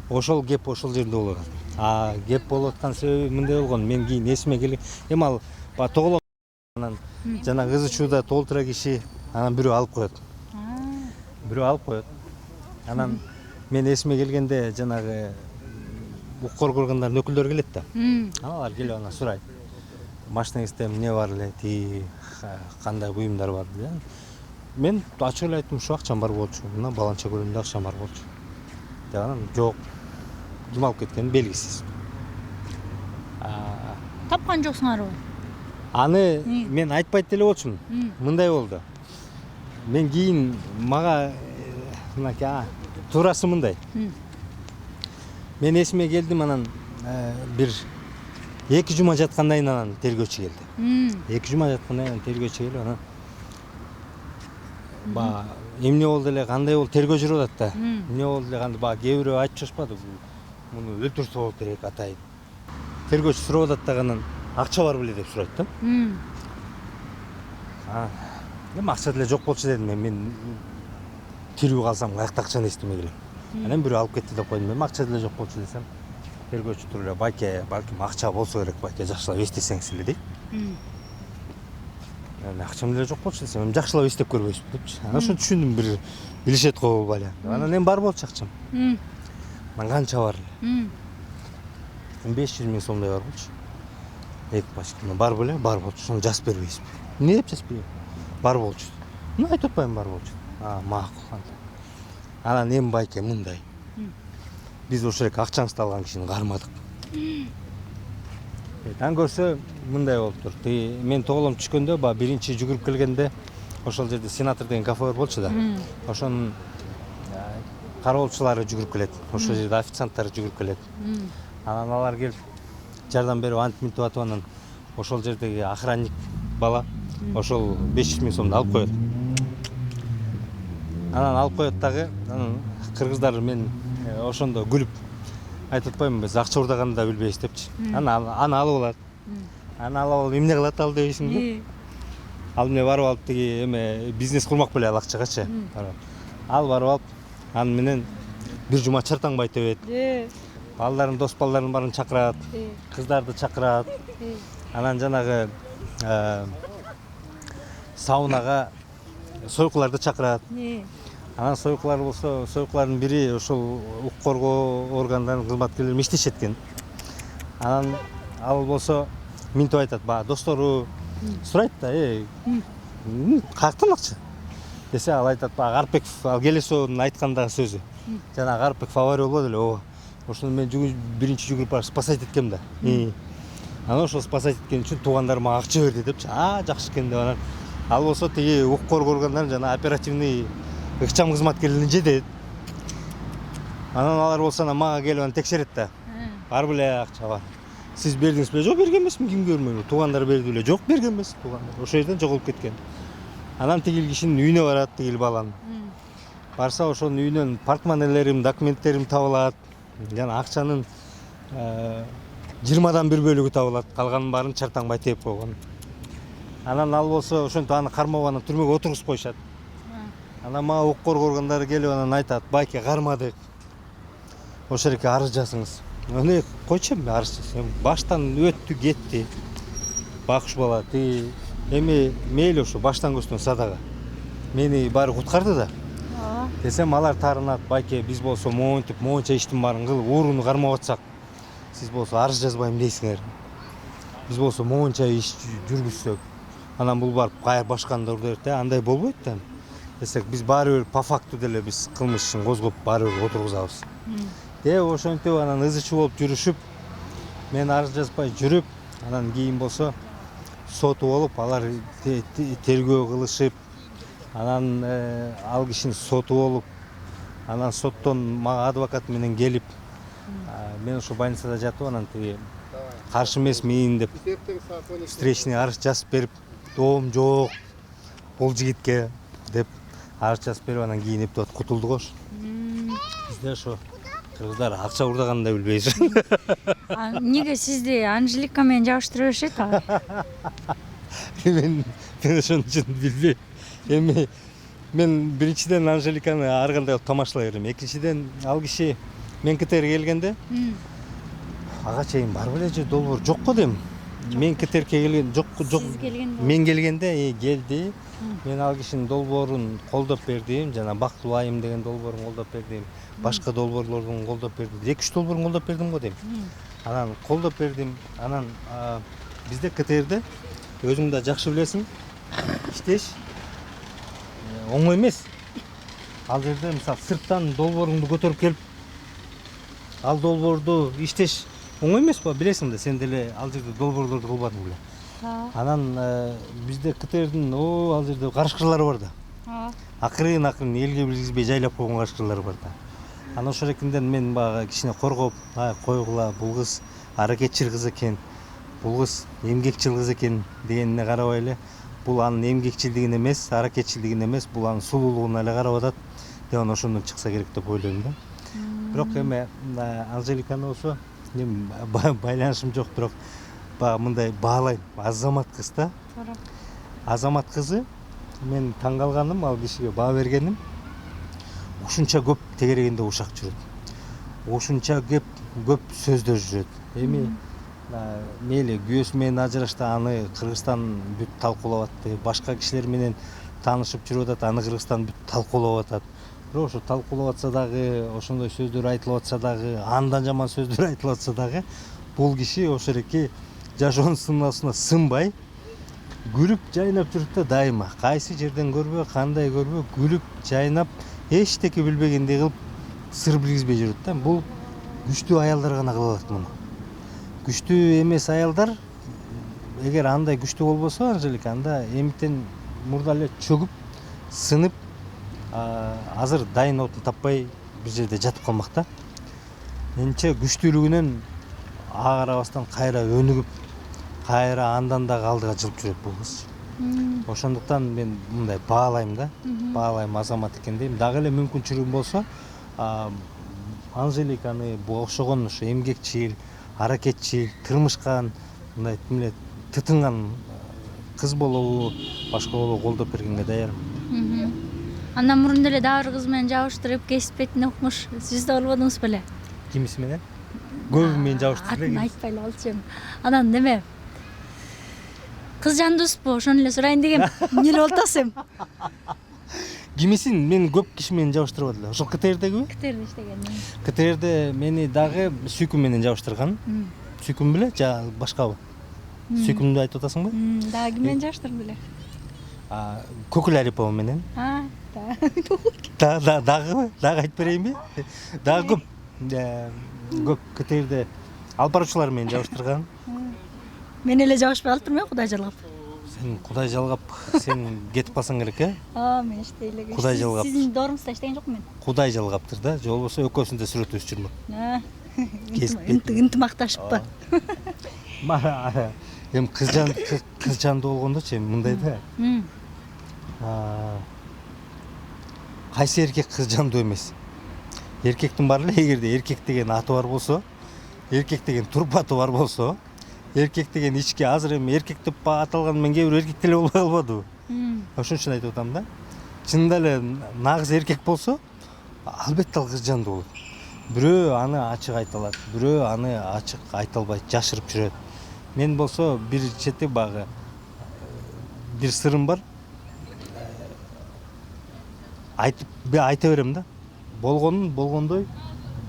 Speaker 2: Ошол кеп ошол жерде болуп атат. А кеп болуп аткан себеби мындай болгон. Мен кийин эсиме келе, эми ал тоголом анан жана кызы чууда толтура киши анан бирөө алып коет. Бирөө алып коет. Анан мен эсиме келгенде жанагы укук органдардын өкүлдөрү келет да. Алар келип анан сурайт. Машинаңызда эмне бар эле, тиги кандай буюмдар бар деп. Мен ачык эле айттым, ушу акчам бар болчу. Мына баланча көлөмүндө акчам бар болчу. Деп анан жок. Ким алып кеткени белгисиз.
Speaker 1: Тапкан жоксуңарбы?
Speaker 2: Аны мен айтпайт деле болчумун. Мындай болду. Мен кийин мага мынакей туурасы мындай. Мен эсиме келдим, анан бир 2 жума жаткандан кийин анан тергөөчү келди. 2 жума жаткандан кийин тергөөчү келип анан эмне болду эле, кандай болду, тергөө жүрүп атат да. Эмне болду эле, кандай кээ бирөө айтып чыгышпады. Муну өлтүрсө болот керек атайын. Тергөөчү сурап атат да, анан акча бар беле деп сурайт да. Эми акча деле жок болчу дедим. Мен тирүү калсам каякта акчаны эстемей келем. Анан бирөө алып кетти деп койдум. Эми акча деле жок болчу десем, тергөөчү туруп эле байке, балким акча болсо керек, байке жакшылап эстесеңиз эле дейт. Эми акчам деле жок болчу десем, эми жакшылап эстеп көрбөйсүзбү депчи. Анан ошо түшүндүм, бир билишет го бале. Анан эми бар болчу акчам. Анан канча бар эле? 500 000 сомдой бар болчу. Эки пачка бар беле, бар болчу. Ошону жазып бербейсизби? Эмне деп жазып берейин? Бар болчу. Айтып атпаймынбы бар болчу? Макул. Анан эми байке мындай. Биз ошол эки акчаңызды алган кишини кармадык. Таң көрсө мындай болуптур. Мен тоголом түшкөндө, биринчи жүгүрүп келгенде ошол жерде сенатор деген кафе бар болчу да. Ошонун кароолчулары жүгүрүп келет. Ошол жерде официанттар жүгүрүп келет. Анан алар келип жардам берип антип мынтип атып, анан ошол жердеги охранник бала ошол 500 000 сомду алып коет. Анан алып коет дагы, анан кыргыздар мен ошондо күлүп айтып атпаймынбы, биз акча урдаганды да билбейбиз депчи. Аны алып алат. Аны алып алып эмне кылат ал дебейсиңби? Ал эмне барып алып тиги эме бизнес курмак беле ал акчагачы. Ал барып алып, аны менен бир жума чартаңбай тебет. Балдарын, дос балдарын барын чакырат, кыздарды чакырат. Анан жанагы саунага сойкуларды чакырат. Анан сойкулар болсо, сойкулардын бири ошол укук коргоо органдарынын кызматкерлери иштешет экен. Анан ал болсо минтип айтат, достору сурайт да, каяктан акча? Десе ал айтат, Карпеков, ал Келесовдун айткандагы сөзү. Жана Карпеков авария болбоду эле, ооба. Ошону мен биринчи жүгүрүп барып спасать эткем да. Анан ошол спасать эткен үчүн туугандарым мага акча берди депчи. Жакшы экен деп анан ал болсо тиги укук коргоо органдарынын жана оперативный ыкчам кызматкерлерин жетет. Анан алар болсо мага келип аны текшерет да. Бар беле акча бар. Сиз бердиңиз беле? Жок, берген эмесмин, кимге бермөйм. Туугандар берди беле? Жок, берген эмес туугандар. Ошол жерден жоголуп кеткен. Анан тигил кишинин үйүнө барат, тигил баланын. Барса ошонун үйүнөн портмонелерим, документтерим табылат. Жана акчанын 20дан 1 бөлүгү табылат. Калганын баарын чартаңбай тээп койгон. Анан ал болсо ошентип аны кармап анан түрмөгө отургузуп коюшат. Анан мага укук коргоо органдары келип анан айтат, байке кармадык. Ошол жерге арыз жазыңыз. Эне койчу эми арыз жазсам, баштан өттү, кетти. Бакуш бала эми мейли ошо баштан көзтөн садага. Мени баары куткарды да. Десем алар таарынат, байке биз болсо моинтип, моинча иштин баарын кылып ууруну кармап атсак, сиз болсо арыз жазбайм дейсиңер. Биз болсо моинча иш жүргүзсөк, анан бул барып кайыр башканды урдайт да, андай болбойт да. Десек биз баары бир по факту деле биз кылмыш ишин козгоп баары бир отургузабыз. Деп ошентип анан ызычы болуп жүрүшүп, мен арыз жазбай жүрүп, анан кийин болсо соту болуп, алар тергөө кылышып, анан ал кишинин соту болуп, анан соттон мага адвокат менен келип, мен ошо больницада жатып, анан тиги каршы эмесмин деп встречный арыз жазып берип, доом жок бул жигитке деп арыз жазып берип, анан кийин эптеп кутулдук ошо. Бизде ошо кыргыздар акча урдаганын да билбейбиз.
Speaker 1: Эмнеге сизди Анжелика менен жабыштыра беришет а?
Speaker 2: Мен ошон үчүн билбейм. Эми мен биринчиден Анжеликаны ар кандай тамашалай берем. Экинчиден ал киши мен КТРге келгенде ага чейин бар беле же долбоор жок го дейм. Мен КТРге келген жок.
Speaker 1: Сиз келгенде
Speaker 2: Мен келгенде келди. Мен ал кишинин долбоорун колдоп бердим. Жана Бактылуу айым деген долбоорун колдоп бердим. Башка долбоорлордун колдоп бердим. 2-3 долбоорун колдоп бердим го дейм. Анан колдоп бердим. Анан бизде КТРде өзүң да жакшы билесиң, иштеш оңой эмес. Ал жерде мисалы сырттан долбооруңду көтөрүп келип ал долбоорду иштеш оңой эмес ба, билесиң да, сен деле ал жерде долбоорлорду кылбадың беле. Анан бизде КТРдин ал жерде карышкырлары бар да. Акырын элге билгизбей жайлап койгон карышкырлары бар да. Анан ошол эркинден мен баягы кичине коргоп, койгула, бул кыз аракетчил кыз экен, бул кыз эмгекчил кыз экен дегенине карабай эле, бул анын эмгекчилдигине эмес, аракетчилдигине эмес, бул анын сулуулугуна эле карап атат деп анан ошондон чыкса керек деп ойлойм да. Бирок эми Анжеликаны болсо мен байланышым жок, бирок баягы мындай баалайм. Азамат кыз да. Азамат кызы мен таң калганым, ал кишиге баа бергеним, ушунча көп тегерегинде ушак жүрөт. Ушунча көп сөздөр жүрөт. Эми мейли күйөөсү менен ажырашты, аны Кыргызстан бүт талкуулап атты. Башка кишилер менен таанышып жүрүп атат, аны Кыргызстан бүт талкуулап атат. Бирок ошо талкуулап атса дагы, ошондой сөздөр айтылып атса дагы, андан жаман сөздөр айтылып атса дагы, бул киши ошол эки жашоонун сынаасына сынбай, күлүп жайнап жүрөт да дайыма. Кайсы жерден көрбө, кандай көрбө, күлүп жайнап, эчтеке билбегендей кылып сыр билгизбей жүрөт да. Бул күчтүү аялдар гана кыла алат муну. Күчтүү эмес аялдар эгер андай күчтүү болбосо, Анжелика, анда эмиктен мурда эле чөгүп, сынып, азыр дайын отун таппай бир жерде жатып калмак да. Менимче күчтүүлүгүнөн карабастан кайра өнүгүп, кайра андан дагы алдыга жылып жүрөт бул кыз. Ошондуктан мен мындай баалайм да. Баалайм, азамат экен дейм. Дагы эле мүмкүнчүлүгүм болсо, Анжеликаны буга окшогон ошо эмгекчил, аракетчил, тырмышкан, мындай эмне тытынган кыз болобу, башка болобу колдоп бергенге даярмын.
Speaker 1: Андан мурун деле дагы бир кыз менен жабыштырып, кесип бетине укмуш. Сиз да болбодуңуз беле?
Speaker 2: Кимиси менен? Көбү менен жабыштырып
Speaker 1: эле. Атын айтпай эле алчу эми. Анан неме? Кыз жандуспу? Ошону эле сурайын дегем. Эмне болуп атасың?
Speaker 2: Кимисин мен көп киши менен жабыштырбады эле. Ошол КТРдегиби?
Speaker 1: КТРде иштеген.
Speaker 2: КТРде мени дагы Сүйкүм менен жабыштырган. Сүйкүм беле, же башкабы? Сүйкүмдү айтып атасыңбы?
Speaker 1: Дагы ким менен жабыштырдың беле?
Speaker 2: Көкүл Арипова менен. Дагы айтып берейинби? Дагы көп КТРде алып баруучулар менен жабыштырган.
Speaker 1: Мен эле жабышпай калып турмайбы, Кудай жалгап?
Speaker 2: Сен Кудай жалгап, сен кетип калсаң керек,
Speaker 1: Мен иштей эле.
Speaker 2: Кудай жалгап.
Speaker 1: Сиздин доорумузда иштеген жокмун мен.
Speaker 2: Кудай жалгаптыр да, же болбосо экөөсүн да сүрөтүбүз жүрмөк.
Speaker 1: Ынтымакташыппы.
Speaker 2: Эми кыз жанды болгондочу эми мындай да. Кайсы эркек кыз жандуу эмес? Эркектин бар эле, эгерде эркек деген аты бар болсо, эркек деген турпаты бар болсо, эркек деген ички, азыр эми эркек деп аталган мен кээ бир эркек деле болбой калбадыбы? Ошон үчүн айтып атам да. Чынында эле нагыз эркек болсо, албетте ал кыз жандуу болот. Бирөө аны ачык айта алат, бирөө аны ачык айта албайт, жашырып жүрөт. Мен болсо бир чети багы бир сырым бар. Айта берем да. Болгонун болгондой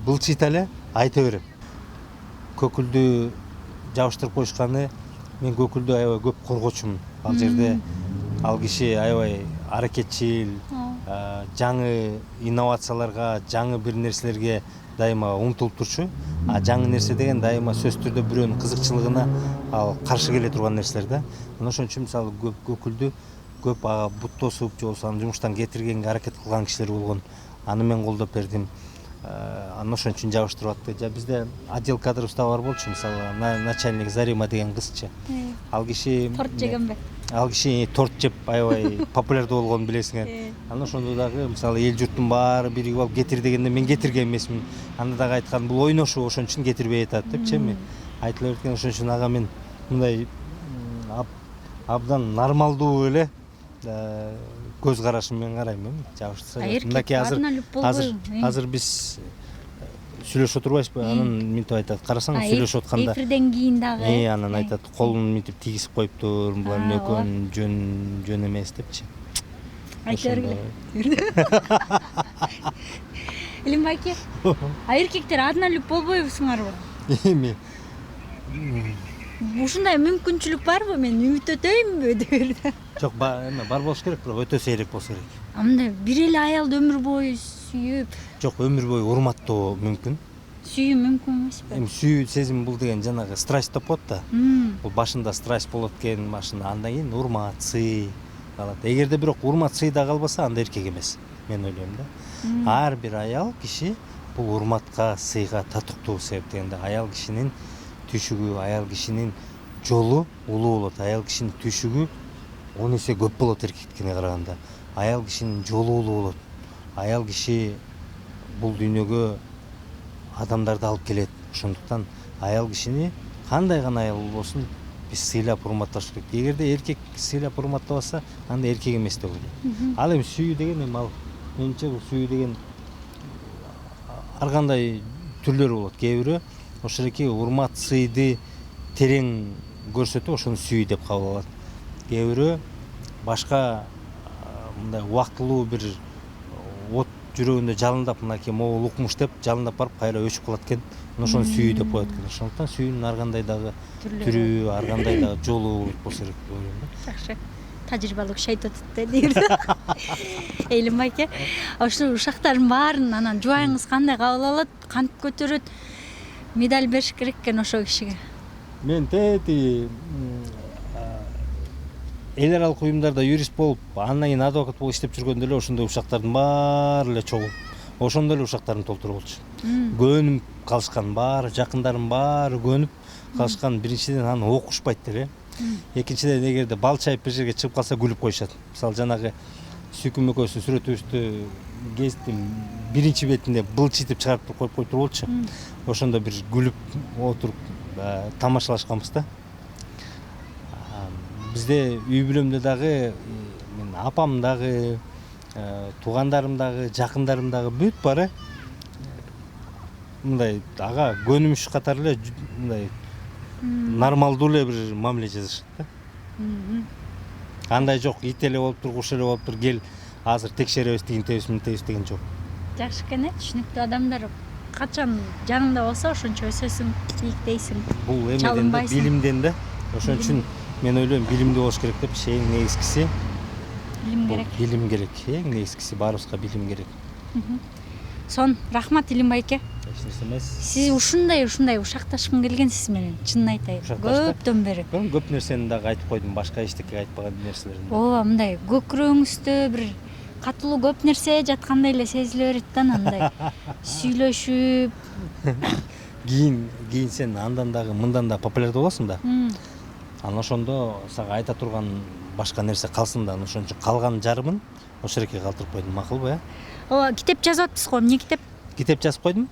Speaker 2: былчыйта эле айта берем. Көкүлдү жабыштырып коюшканы, мен Көкүлдү аябай көп коргочумун. Ал жерде ал киши аябай аракетчил, жаңы инновацияларга, жаңы бир нерселерге дайыма умтулуп турчу. Жаңы нерсе деген дайыма сөзсүз түрдө бирөөнүн кызыкчылыгына ал каршы келе турган нерселер да. Ошон үчүн мисалы Көкүлдү көп бут тосуп, же болбосо аны жумуштан кетиргенге аракет кылган кишилер болгон. Аны мен колдоп бердим. Аны ошон үчүн жабыштырып атты. Жа бизде отдел кадрыбызда бар болчу, мисалы начальник Зарима деген кызчы. Ал киши
Speaker 1: торт жегенби?
Speaker 2: Ал киши торт жеп аябай популярдуу болгонун билесиңер. Анан ошондо дагы мисалы эл журттун баары биригип алып кетир дегенде мен кетирген эмесмин. Анда дагы айткан бул ойношуу, ошон үчүн кетирбей атат депчи эми айтыла берген. Ошон үчүн ага мен мындай абдан нормалдуу эле көз карашым менен карайм эми жабышса.
Speaker 1: Эркек ардына люп болбойбу?
Speaker 2: Азыр биз сүйлөшүп отурбайбызбы? Анан минтип айтат. Карасаң сүйлөшүп атканда
Speaker 1: эфирден кийин дагы.
Speaker 2: Анан айтат, колун минтип тигизип коюптур, булар экөөнүн жөн эмес депчи.
Speaker 1: Айта бергиле. Илимбайке, эркектер ардына люп болбойбусуңарбы?
Speaker 2: Эми
Speaker 1: Ушундай мүмкүнчүлүк барбы? Мен үмүттөтөйүнбү деп.
Speaker 2: жок, эме бар болуш керек, бирок өтө сейрек болсо керек.
Speaker 1: Мындай бир эле аялды өмүр бою сүйүп,
Speaker 2: Жок, өмүр бою урматтоо мүмкүн.
Speaker 1: сүйүү мүмкүн эмеспи?
Speaker 2: Эми сүйүү сезим бул деген жанагы страсть деп коет да. Бул башында страсть болот экен, машина, андан кийин урмат, сый калат. Эгерде бирок урмат, сый да калбаса, анда эркек эмес. Мен ойлойм да. Ар бир аял киши бул урматка, сыйга татыктуу себептен аял кишинин түшүгү, аял кишинин жолу улуу болот. Аял кишинин түшүгү 10 эсе көп болот эркеккине караганда. Аял кишинин жолу улуу болот. Аял киши бул дүйнөгө адамдарды алып келет. Ошондуктан аял кишини кандай гана аял болсун биз сыйлап урматташ керек. Эгерде эркек сыйлап урматтабаса, анда эркек эмес деп ойлойм. Ал эми сүйүү деген эми ал менимче бул сүйүү деген ар кандай түрлөрү болот. Кээ бирөө ошол эки урмат, сыйды терең көрсөтүп, ошону сүйүү деп кабыл алат. Кээ бирөө башка мындай убактылуу бир от жүрөгүндө жалындап, мынакей могул укмуш деп жалындап барып кайра өчүп калат экен. Ошону сүйүү деп коет экен. Ошондуктан сүйүүнүн ар кандай дагы түрү, ар кандай дагы жолу болсо керек деп ойлойм да.
Speaker 1: Жакшы. Тажрыйбалуу шайт өтүптү дейбиз. Элимбайке, ошол ушактардын баарын анан жубайыңыз кандай кабыл алат, кантип көтөрөт? Медаль бериш керек экен ошол кишиге.
Speaker 2: Мен тети эл аралык уюмдарда юрист болуп, андан кийин адвокат болуп иштеп жүргөндө эле ошондой ушактардын баары эле чогулуп, ошондо эле ушактарын толтуруп болчу. Көнүп калышкан баары, жакындарын баары көнүп калышкан. Биринчиден аны окушпайт деле. Экинчиден, эгерде бал чайып бир жерге чыгып калса күлүп коюшат. Мисалы жанагы Сүйкүм экөөбүздүн сүрөтүбүздү гезиттин биринчи бетинде былчытып чыгарып коюп коюптур болчу. Ошондо бир күлүп отуруп тамашалашканбыз да. Бизде үй бүлөмдө дагы мен апам дагы, туугандарым дагы, жакындарым дагы бүт баары мындай ага көнүмүш катары эле мындай нормалдуу эле бир мамиле жасашат да. Андай жок, ит эле болуптур, куш эле болуптур, кел азыр текшеребиз, тигинтебиз, мынтебиз деген жок.
Speaker 1: Жакшы экен, түшүнүктүү адамдар качан жаныңда болсо ошончо өсөсүң, ийиктейсиң.
Speaker 2: Бул эмеден да, билимден да. Ошон үчүн мен ойлойм, билимдүү болуш керек деп, эң негизгиси
Speaker 1: Билим керек.
Speaker 2: Билим керек. Эң негизгиси баарыбызга билим керек.
Speaker 1: Сон, рахмат Илимбайке.
Speaker 2: Эч нерсе эмес.
Speaker 1: Сиз ушундай ушакташкым келген сиз менен, чынын айтайын. Көптөн бери.
Speaker 2: Көп нерсени дагы айтып койдум, башка эчтеке айтпаган нерселерин.
Speaker 1: Ооба, мындай көкүрөгүңүздө бир катылуу көп нерсе жаткандай эле сезиле берет да, андай сүйлөшүп.
Speaker 2: Кийин сен андан дагы мындан да популярдуу болосуң да. Анан ошондо сага айта турган башка нерсе калсын да, ошон үчүн калган жарымын ошол жерге калтырып койдум, макулбу,
Speaker 1: Ооба, китеп жазып атпыз го, эмне китеп?
Speaker 2: Китеп жазып койдум.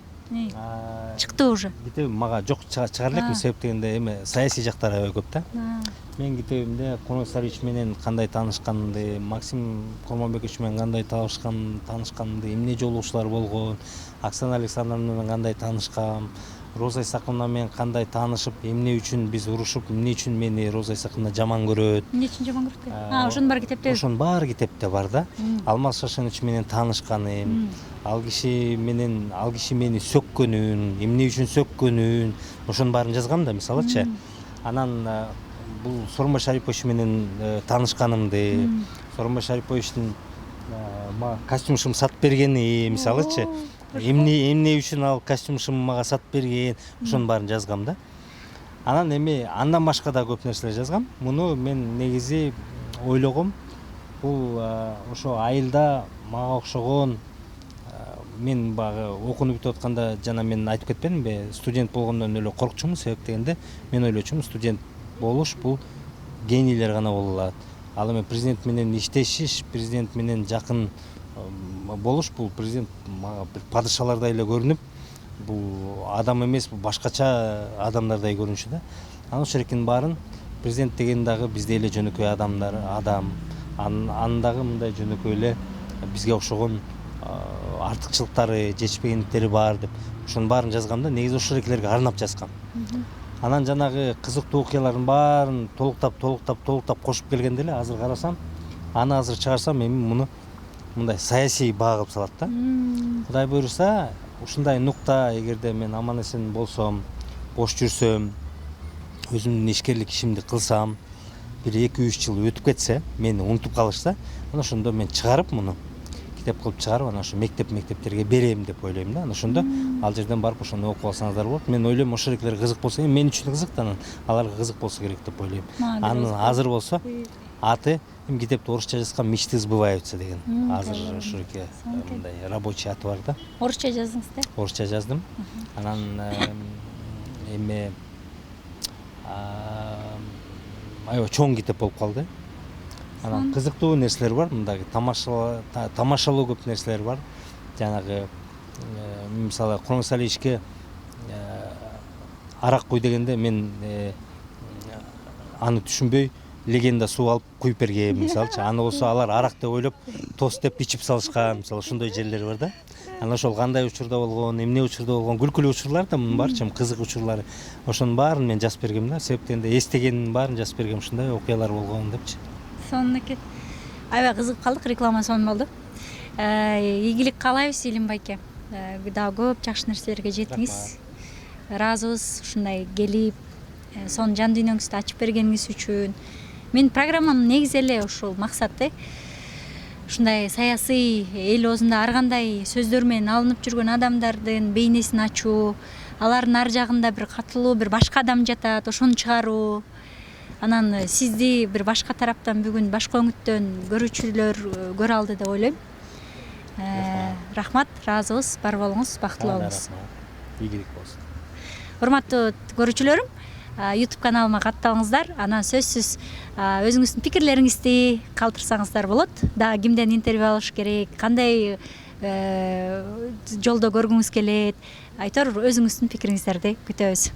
Speaker 1: Чыкты уже.
Speaker 2: Китеп мага жок, чыгар элекмин, себеп дегенде эми саясий жактары аябай көп да. Мен китебимде Кунай Сарыевич менен кандай таанышканымды, Максим Курманбекович менен кандай таанышканымды, эмне жолугушуулар болгон, Оксана Александровна менен кандай таанышкам, Роза Исаковна менен кандай таанышып, эмне үчүн биз урушуп, эмне үчүн мени Роза Исаковна жаман көрөт.
Speaker 1: Эмне үчүн жаман көрөт? Ошонун баары китепте.
Speaker 2: Ошонун баары китепте бар да. Алмаз Шашенович менен таанышканым, ал киши мени сөккөнүн, эмне үчүн сөккөнүн, ошонун баарын жазгам да, мисалычы. Анан бул Сооронбай Шарипович менен таанышканымды, Сооронбай Шариповичтин костюм-шым сатып бергени, мисалычы. Эмне үчүн ал костюм-шым мага сатып берген, ошонун баарын жазгам да. Анан эми андан башка да көп нерселер жазгам. Муну мен негизи ойлогом, бул ошо айылда мага окшогон, мен баягы окууну бүтүп атканда жана мен айтып кетпедимби, студент болгондон эле коркчумун, себеп дегенде мен ойлочумун, студент болуш бул генийлер гана боло алат. Ал эми президент менен иштешиш, президент менен жакын болуш, бул президент мага бир падышалардай эле көрүнүп, бул адам эмес, бул башкача адамдардай көрүнүшү да. Анан ошол экенин баарын президент деген дагы биздей эле жөнөкөй адам. анын дагы мындай жөнөкөй эле бизге окшогон артыкчылыктары, жетишпегендиктери бар деп ошонун баарын жазгамда негизи ошол экелерге арнап жазгам. Анан жанагы кызыктуу окуялардын баарын толуктап кошуп келгенде эле азыр карасам, аны азыр чыгарсам эми муну мындай саясий баа кылып салат да. Кудай буйруса, ушундай нукта эгерде мен аман эсен болсом, бош жүрсөм, өзүмдүн ишкерлик ишимди кылсам, бир 2-3 жыл өтүп кетсе, мени унутуп калышса, анан ошондо мен чыгарып муну китеп кылып чыгарып, анан ошо мектептерге берем деп ойлойм да. Анан ошондо ал жерден барып ошону окуп алсаңыздар болот. Мен ойлойм, ошол экелер кызык болсо, мен үчүн кызык да, анан аларга кызык болсо керек деп ойлойм. Анан азыр болсо аты китепти орусча жазган «Мечты сбываются» деген. Азыр ошоке мындай рабочий аты бар да.
Speaker 1: Орусча жаздыңыз да?
Speaker 2: Орусча жаздым. Анан эми аябай чоң китеп болуп калды. Анан кызыктуу нерселер бар, мындагы тамашалоо көп нерселер бар. Жанагы мисалы Курмансалиевичке арак куй дегенде мен аны түшүнбөй легенда суу алып куюп бергем, мисалчы. Аны болсо алар арак деп ойлоп, тост деп ичип салышкан, мисалы ошондой жерлер бар да. Анан ошол кандай учурда болгон, эмне учурда болгон, күлкүлүү учурлар да мунун барчы, кызык учурлары. Ошонун баарын мен жазып бергем да. Себеп дегенде эстегенин баарын жазып бергем, ушундай окуялар болгон депчи.
Speaker 1: Сонунуки. Аябай кызыгып калдык, реклама сонун болду. Ийгилик каалайбыз Илим байке. Дагы көп жакшы нерселерге жетиңиз. Ыраазыбыз ушундай келип, сонун жан дүйнөңүздү ачып бергениңиз үчүн. Менин программам негизи эле ушул максаты. Ушундай саясий эл оозунда ар кандай сөздөр менен алынып жүргөн адамдардын бейнесин ачуу, алардын ар жагында бир катылуу, бир башка адам жатат, ошону чыгаруу. Анан сизди бир башка тараптан бүгүн башка өңүттөн көрүүчүлөр көрө алды деп ойлойм. Рахмат, ыраазыбыз, бар болуңуз, бактылуу болуңуз.
Speaker 2: Ийгилик болсун.
Speaker 1: Урматтуу көрүүчүлөрүм, YouTube каналыма катталыңыздар. Анан сөзсүз өзүңүздүн пикирлериңизди калтырсаңыздар болот. Дагы кимден интервью алыш керек, кандай жолдо көргүңүз келет, айтор өзүңүздүн пикириңиздерди күтөбүз.